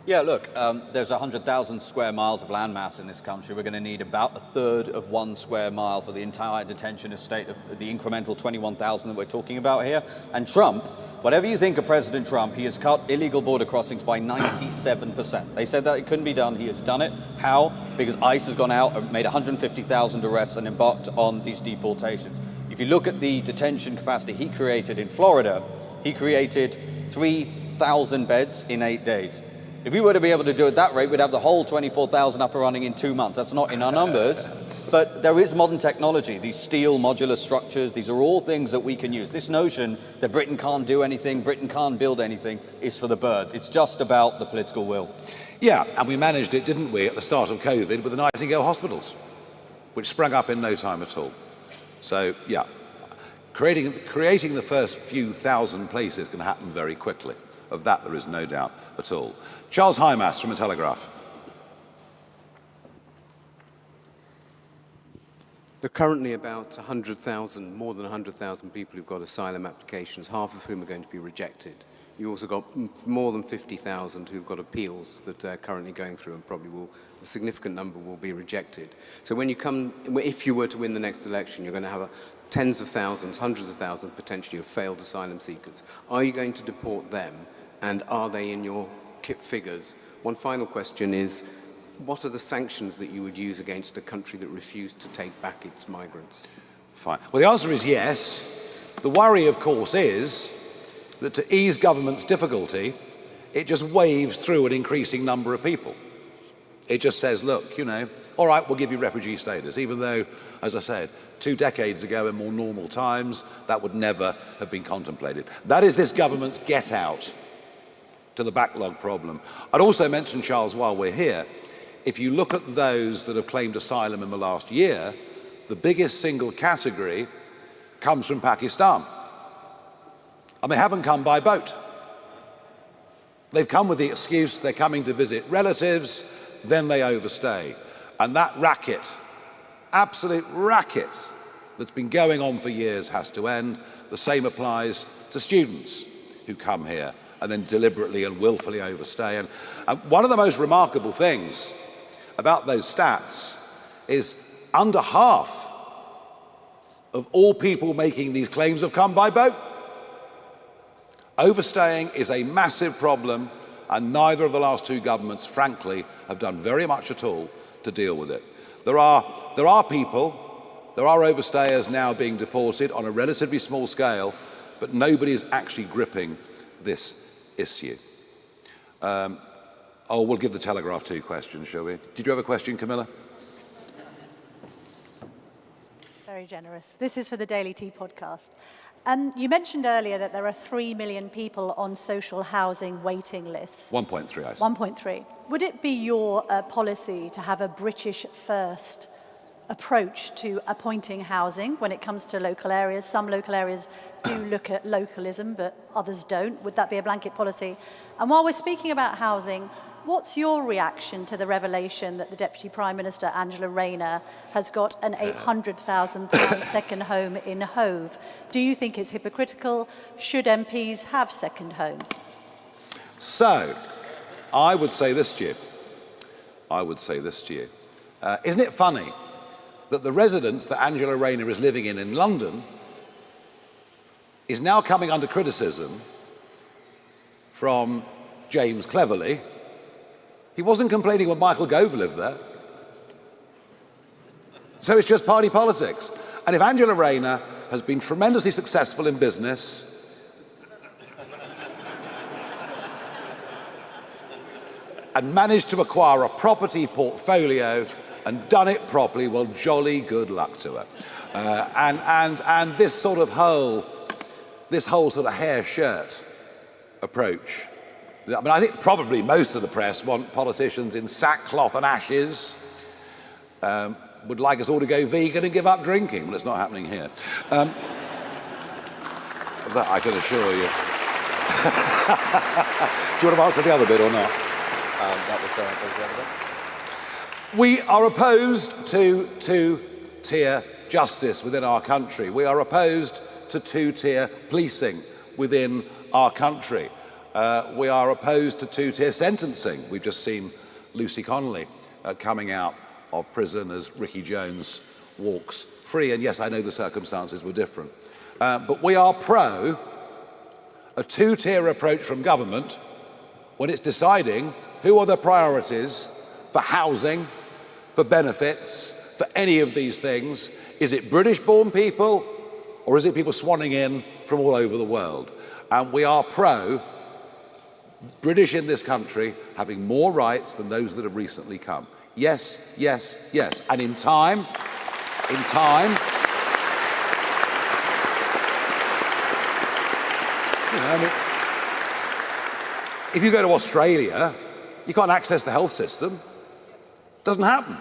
Yeah, look, there's 100,000 square miles of landmass in this country. We're going to need about a third of 1 square mile for the entire detention estate of the incremental 21,000 that we're talking about here. And Trump, whatever you think of President Trump, he has cut illegal border crossings by 97%. They said that it couldn't be done. He has done it. How? Because ICE has gone out and made 150,000 arrests and embarked on these deportations. If you look at the detention capacity he created in Florida, he created 3,000 beds in 8 days. If we were to be able to do it at that rate, we'd have the whole 24,000 up and running in 2 months. That's not in our numbers, but there is modern technology. These steel modular structures, these are all things that we can use. This notion that Britain can't do anything, Britain can't build anything, is for the birds. It's just about the political will. Yeah, and we managed it, didn't we, at the start of COVID with the Nightingale hospitals, which sprang up in no time at all. So, yeah, creating the first few thousand places can happen very quickly. Of that, there is no doubt at all. Charles Hymas from The Telegraph. There are currently about 100,000, more than 100,000 people who've got asylum applications, half of whom are going to be rejected. You also got more than 50,000 who've got appeals that are currently going through and probably will, a significant number will be rejected. So when you come, if you were to win the next election, you're going to have tens of thousands, hundreds of thousands potentially of failed asylum seekers. Are you going to deport them? And are they in your figures? One final question is, what are the sanctions that you would use against a country that refused to take back its migrants? Fine. Well, the answer is yes. The worry, of course, is that to ease government's difficulty, it just waves through an increasing number of people. It just says, look, you know, all right, we'll give you refugee status, even though, as I said, 2 decades ago in more normal times, that would never have been contemplated. That is this government's get out to the backlog problem. I'd also mention, Charles, while we're here, if you look at those that have claimed asylum in the last year, the biggest single category comes from Pakistan. And they haven't come by boat. They've come with the excuse they're coming to visit relatives, then they overstay. And that racket, absolute racket, that's been going on for years has to end. The same applies to students who come here and then deliberately and willfully overstay. And one of the most remarkable things about those stats is under half of all people making these claims have come by boat. Overstaying is a massive problem, and neither of the last 2 governments, frankly, have done very much at all to deal with it. There are overstayers now being deported on a relatively small scale, but nobody's actually gripping this issue. We'll give the Telegraph 2 questions, shall we? Did you have a question, Camilla? Very generous. This is for the Daily Tea podcast. You mentioned earlier that there are 3 million people on social housing waiting lists. 1.3, I said. 1.3. Would it be your policy to have a British first approach to appointing housing when it comes to local areas? Some local areas do look at localism, but others don't. Would that be a blanket policy? And while we're speaking about housing, what's your reaction to the revelation that the Deputy Prime Minister, Angela Rayner, has got an £800,000 second home in Hove? Do you think it's hypocritical? Should MPs have second homes? So, I would say this to you. Isn't it funny that the residence that Angela Rayner is living in London is now coming under criticism from James Cleverly? He wasn't complaining when Michael Gove lived there. So it's just party politics. And if Angela Rayner has been tremendously successful in business, and managed to acquire a property portfolio and done it properly, well, jolly good luck to her. And this whole sort of hair shirt approach. I mean, I think probably most of the press want politicians in sackcloth and ashes, would like us all to go vegan and give up drinking. Well, it's not happening here. That I can assure you. Do you want to answer the other bit or not? That was the other bit. We are opposed to 2-tier justice within our country. We are opposed to 2-tier policing within our country. We are opposed to two-tier sentencing. We've just seen Lucy Connolly coming out of prison as Ricky Jones walks free. And yes, I know the circumstances were different. But we are pro a two-tier approach from government when it's deciding who are the priorities for housing, for benefits, for any of these things. Is it British-born people, or is it people swanning in from all over the world? And we are pro British in this country having more rights than those that have recently come. Yes, yes, yes. And in time, you know, I mean, if you go to Australia, you can't access the health system. Doesn't happen.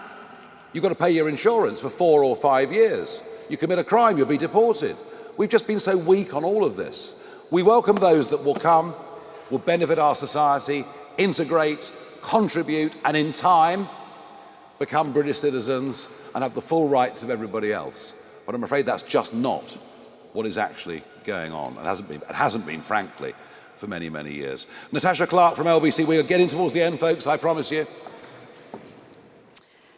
You've got to pay your insurance for 4 or 5 years. You commit a crime, you'll be deported. We've just been so weak on all of this. We welcome those that will come, will benefit our society, integrate, contribute, and in time become British citizens and have the full rights of everybody else. But I'm afraid that's just not what is actually going on. It hasn't been, frankly, for many, many years. Natasha Clark from LBC. We are getting towards the end, folks, I promise you.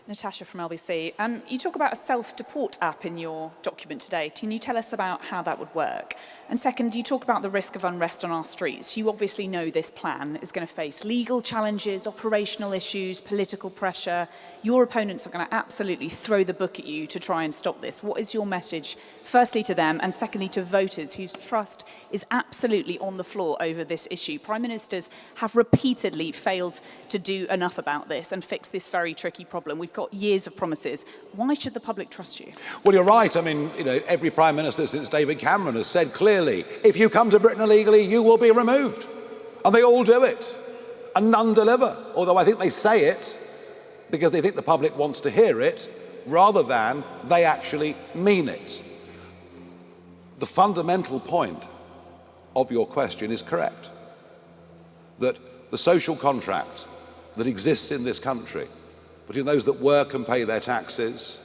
Natasha from LBC. You talk about a self-deport app in your document today. Can you tell us about how that would work? And second, you talk about the risk of unrest on our streets. You obviously know this plan is going to face legal challenges, operational issues, political pressure. Your opponents are going to absolutely throw the book at you to try and stop this. What is your message, firstly to them, and secondly to voters whose trust is absolutely on the floor over this issue? Prime Ministers have repeatedly failed to do enough about this and fix this very tricky problem. We've got years of promises. Why should the public trust you? Well, you're right. I mean, you know, every Prime Minister since David Cameron has said clearly, if you come to Britain illegally, you will be removed. And they all do it. And none deliver. Although I think they say it because they think the public wants to hear it, rather than they actually mean it. The fundamental point of your question is correct. That the social contract that exists in this country between those that work and pay their taxes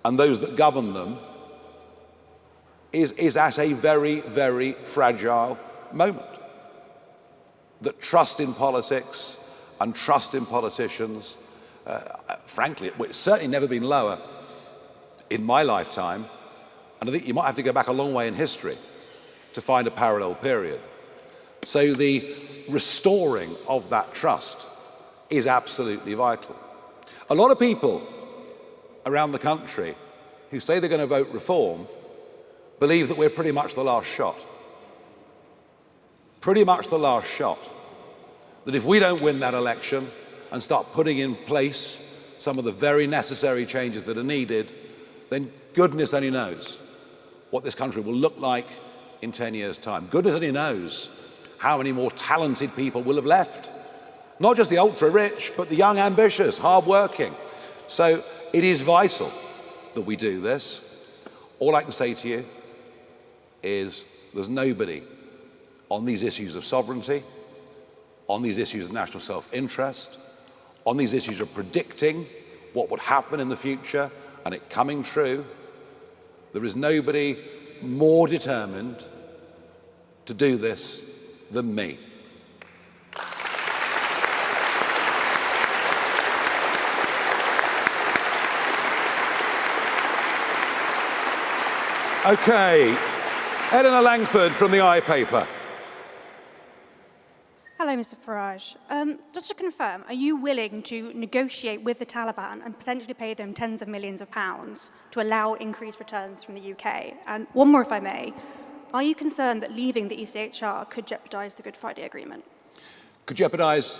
and those that govern them is at a very, very fragile moment. That trust in politics and trust in politicians, frankly, it's certainly never been lower in my lifetime, and I think you might have to go back a long way in history to find a parallel period. So the restoring of that trust is absolutely vital. A lot of people around the country who say they're going to vote reform believe that we're pretty much the last shot. Pretty much the last shot. That if we don't win that election and start putting in place some of the very necessary changes that are needed, then goodness only knows what this country will look like in 10 years' time. Goodness only knows how many more talented people will have left. Not just the ultra-rich, but the young, ambitious, hard-working. So it is vital that we do this. All I can say to you is there's nobody on these issues of sovereignty, on these issues of national self-interest, on these issues of predicting what would happen in the future and it coming true. There is nobody more determined to do this than me. Okay, Eleanor Langford from the iPaper. Hello, Mr. Farage. Just to confirm, are you willing to negotiate with the Taliban and potentially pay them tens of millions of pounds to allow increased returns from the UK? And one more, if I may. Are you concerned that leaving the ECHR could jeopardise the Good Friday Agreement? Could jeopardise?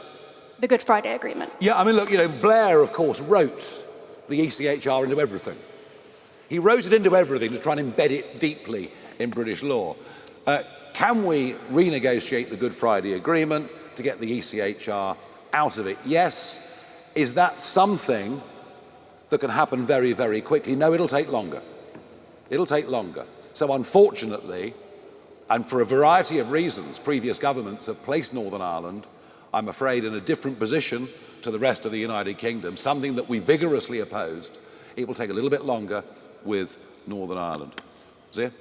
The Good Friday Agreement. Yeah, I mean, look, you know, Blair, of course, wrote the ECHR into everything. He wrote it into everything to try and embed it deeply in British law. Can we renegotiate the Good Friday Agreement to get the ECHR out of it? Yes. Is that something that can happen very, very quickly? No, it'll take longer. It'll take longer. So unfortunately, and for a variety of reasons, previous governments have placed Northern Ireland, I'm afraid, in a different position to the rest of the United Kingdom, something that we vigorously opposed. It will take a little bit longer with Northern Ireland. Zia?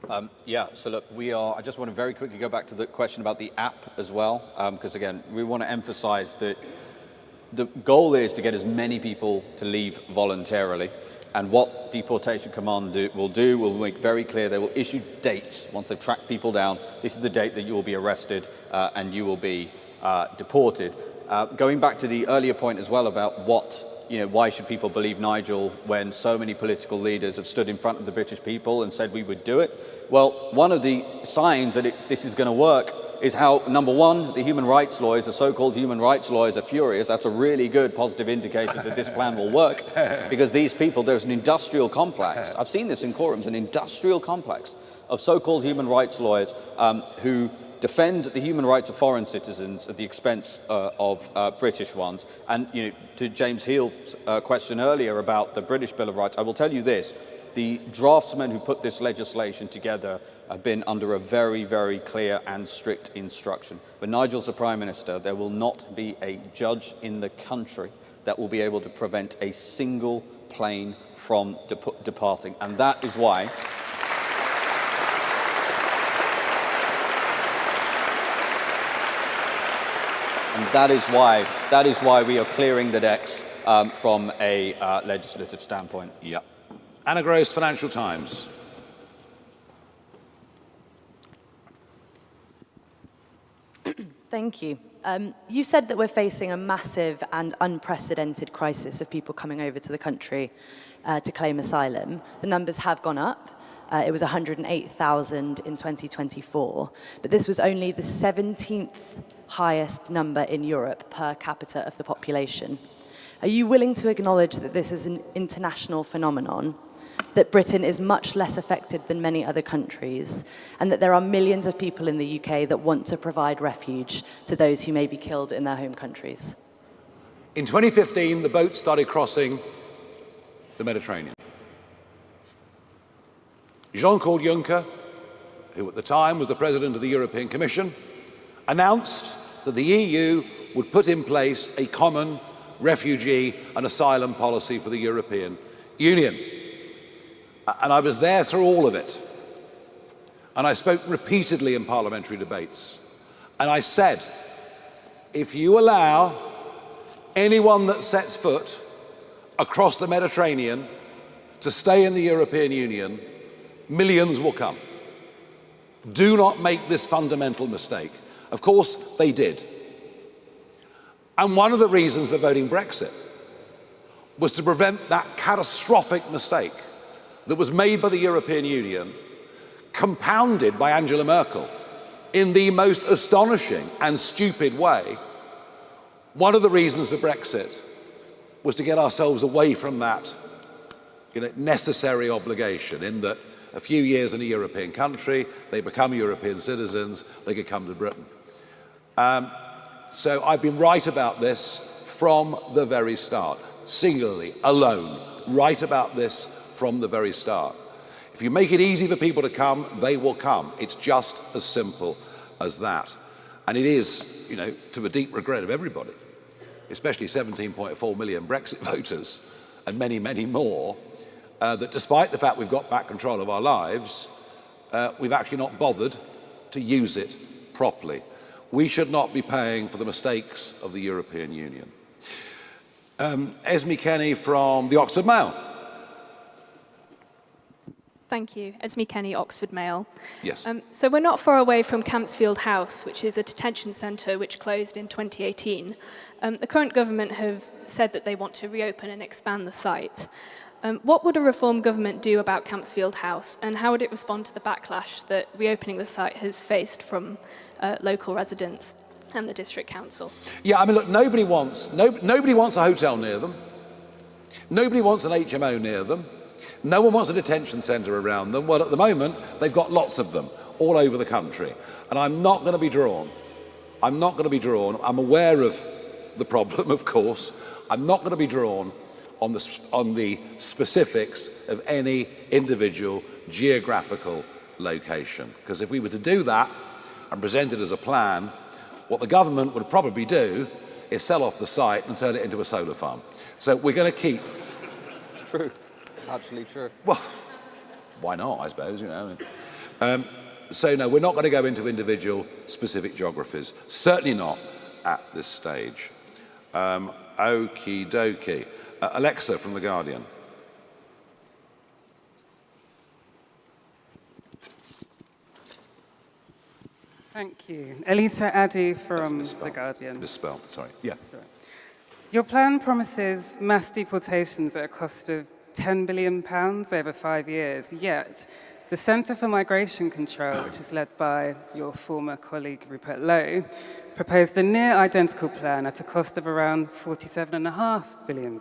So look, I just want to very quickly go back to the question about the app as well, because again, we want to emphasize that the goal is to get as many people to leave voluntarily. And what Deportation Command will make very clear, they will issue dates once they've tracked people down. This is the date that you will be arrested and you will be deported. Going back to the earlier point as well about why should people believe Nigel when so many political leaders have stood in front of the British people and said we would do it? Well, one of the signs that this is going to work is how, number one, the human rights lawyers, the so-called human rights lawyers, are furious. That's a really good positive indicator that this plan will work, because these people, there's an industrial complex. I've seen this in courtrooms, an industrial complex of so-called human rights lawyers who defend the human rights of foreign citizens at the expense of British ones. And to James Heal's question earlier about the British Bill of Rights, I will tell you this. The draftsmen who put this legislation together have been under a very, very clear and strict instruction. When Nigel's the Prime Minister, there will not be a judge in the country that will be able to prevent a single plane from departing. And that is why that is why we are clearing the decks from a legislative standpoint. Yeah. Anna Gross, Financial Times. Thank you. You said that we're facing a massive and unprecedented crisis of people coming over to the country to claim asylum. The numbers have gone up. It was 108,000 in 2024, but this was only the 17th highest number in Europe per capita of the population. Are you willing to acknowledge that this is an international phenomenon, that Britain is much less affected than many other countries, and that there are millions of people in the UK that want to provide refuge to those who may be killed in their home countries? In 2015, the boat started crossing the Mediterranean. Jean-Claude Juncker, who at the time was the President of the European Commission, announced that the EU would put in place a common refugee and asylum policy for the European Union. And I was there through all of it. And I spoke repeatedly in parliamentary debates. And I said, if you allow anyone that sets foot across the Mediterranean to stay in the European Union, millions will come. Do not make this fundamental mistake. Of course, they did. And one of the reasons for voting Brexit was to prevent that catastrophic mistake that was made by the European Union, compounded by Angela Merkel in the most astonishing and stupid way. One of the reasons for Brexit was to get ourselves away from that necessary obligation, in that a few years in a European country, they become European citizens, they could come to Britain. So I've been right about this from the very start, singularly, alone, right about this from the very start. If you make it easy for people to come, they will come. It's just as simple as that. And it is, to the deep regret of everybody, especially 17.4 million Brexit voters and many, many more, that despite the fact we've got back control of our lives, we've actually not bothered to use it properly. We should not be paying for the mistakes of the European Union. Esme Kenny from the Oxford Mail. Thank you. Esme Kenny, Oxford Mail. Yes. So we're not far away from Campsfield House, which is a detention centre which closed in 2018. The current government have said that they want to reopen and expand the site. What would a reform government do about Campsfield House, and how would it respond to the backlash that reopening the site has faced from local residents and the district council? Yeah, I mean, look, nobody wants a hotel near them. Nobody wants an HMO near them. No one wants a detention centre around them. Well, at the moment, they've got lots of them all over the country. And I'm not going to be drawn. I'm I'm aware of the problem, of course. I'm not going to be drawn on the specifics of any individual geographical location. Because if we were to do that and present it as a plan, what the government would probably do is sell off the site and turn it into a solar farm. So we're going to keep... It's true. It's actually true. Well, why not, I suppose, So no, we're not going to go into individual specific geographies, certainly not at this stage. Okie dokie. Alexa from The Guardian. Thank you. Elisa Addy from The Guardian. Misspelled, sorry. Yeah. Sorry. Your plan promises mass deportations at a cost of £10 billion over 5 years, yet the Centre for Migration Control, which is led by your former colleague Rupert Lowe, proposed a near identical plan at a cost of around £47.5 billion.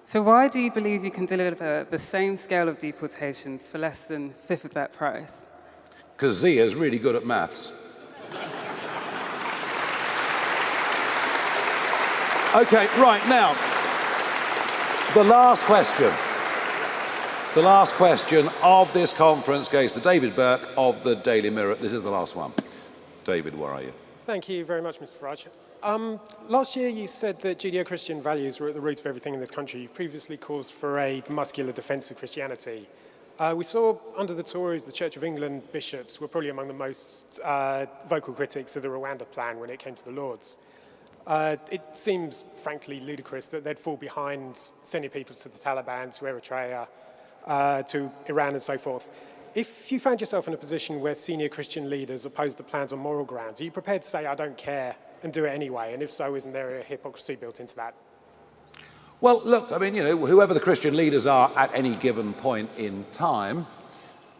So why do you believe you can deliver the same scale of deportations for less than a fifth of that price? Because Zia's really good at maths. Okay, right, now, the last question. The last question of this conference goes to David Burke of the Daily Mirror. This is the last one. David, where are you? Thank you very much, Mr. Farage. Last year you said that Judeo-Christian values were at the root of everything in this country. You've previously called for a muscular defence of Christianity. We saw under the Tories, the Church of England bishops were probably among the most vocal critics of the Rwanda plan when it came to the Lords. It seems, frankly, ludicrous that they'd fall behind sending people to the Taliban, to Eritrea, to Iran and so forth. If you found yourself in a position where senior Christian leaders opposed the plans on moral grounds, are you prepared to say, I don't care, and do it anyway? And if so, isn't there a hypocrisy built into that? Well, look, I mean, you know, whoever the Christian leaders are at any given point in time,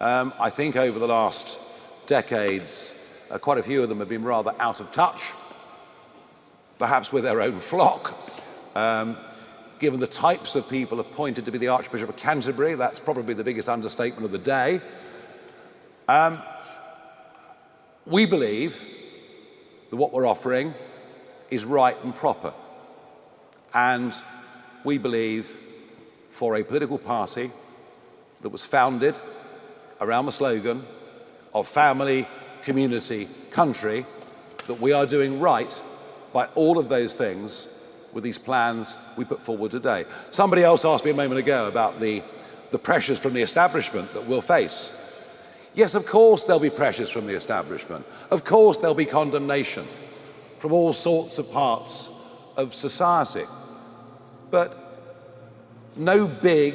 I think over the last decades, quite a few of them have been rather out of touch, perhaps with their own flock. Given the types of people appointed to be the Archbishop of Canterbury, that's probably the biggest understatement of the day. We believe that what we're offering is right and proper. And we believe for a political party that was founded around the slogan of family, community, country, that we are doing right by all of those things with these plans we put forward today. Somebody else asked me a moment ago about the pressures from the establishment that we'll face. Yes, of course there'll be pressures from the establishment. Of course there'll be condemnation from all sorts of parts of society. But no big,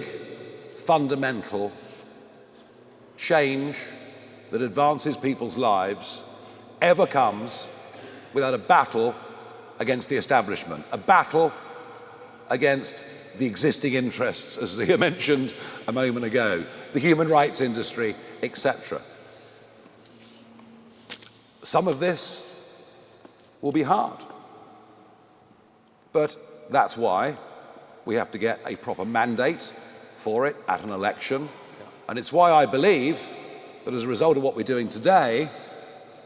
fundamental change that advances people's lives ever comes without a battle against the establishment, a battle against the existing interests, as Zia mentioned a moment ago, the human rights industry, etc. Some of this will be hard, but that's why we have to get a proper mandate for it at an election. And it's why I believe that as a result of what we're doing today,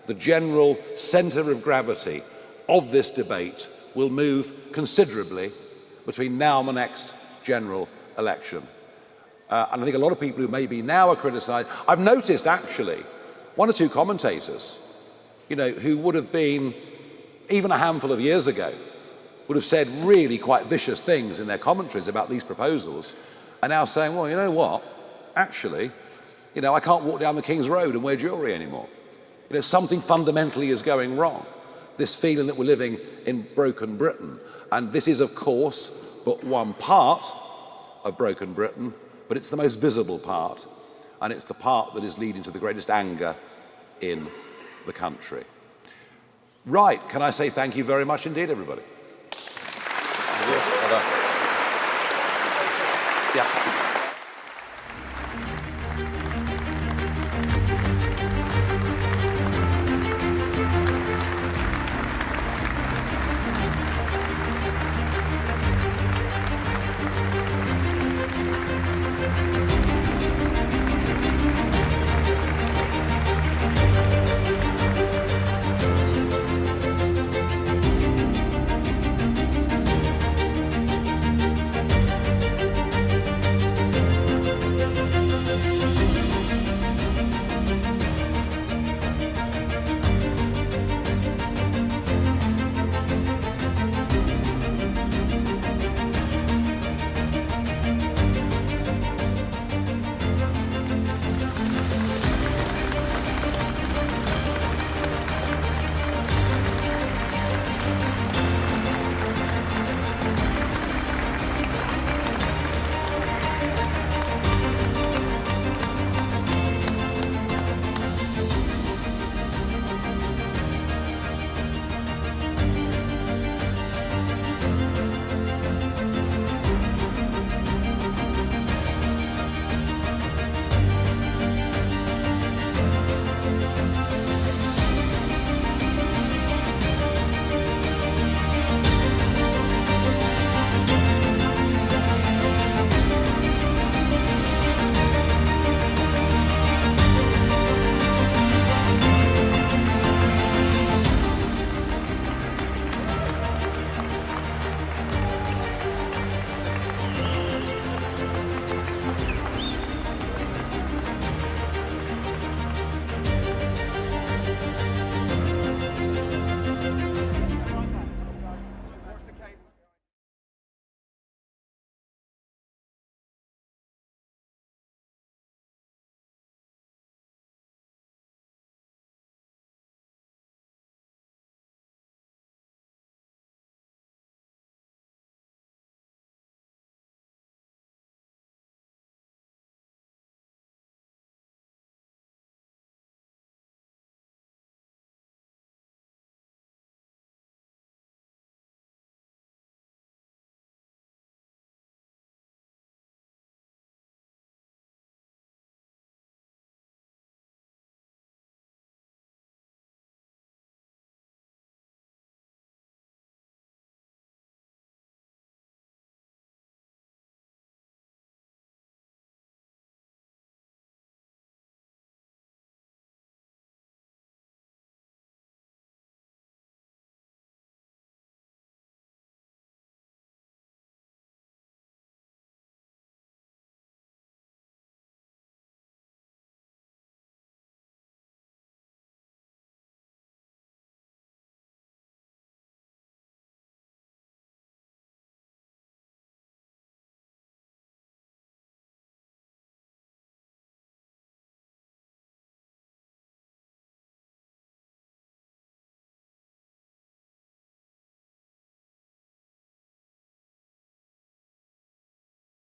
the general centre of gravity of this debate will move considerably between now and the next general election. And I think a lot of people who maybe now are criticised, I've noticed actually one or two commentators, you know, who would have been, even a handful of years ago, would have said really quite vicious things in their commentaries about these proposals, are now saying, well, you know what, actually, you know, I can't walk down the King's Road and wear jewellery anymore. You know, something fundamentally is going wrong. This feeling that we're living in broken Britain. And this is, of course, but one part of broken Britain, but it's the most visible part. And it's the part that is leading to the greatest anger in the country. Right, can I say thank you very much indeed, everybody? Yeah.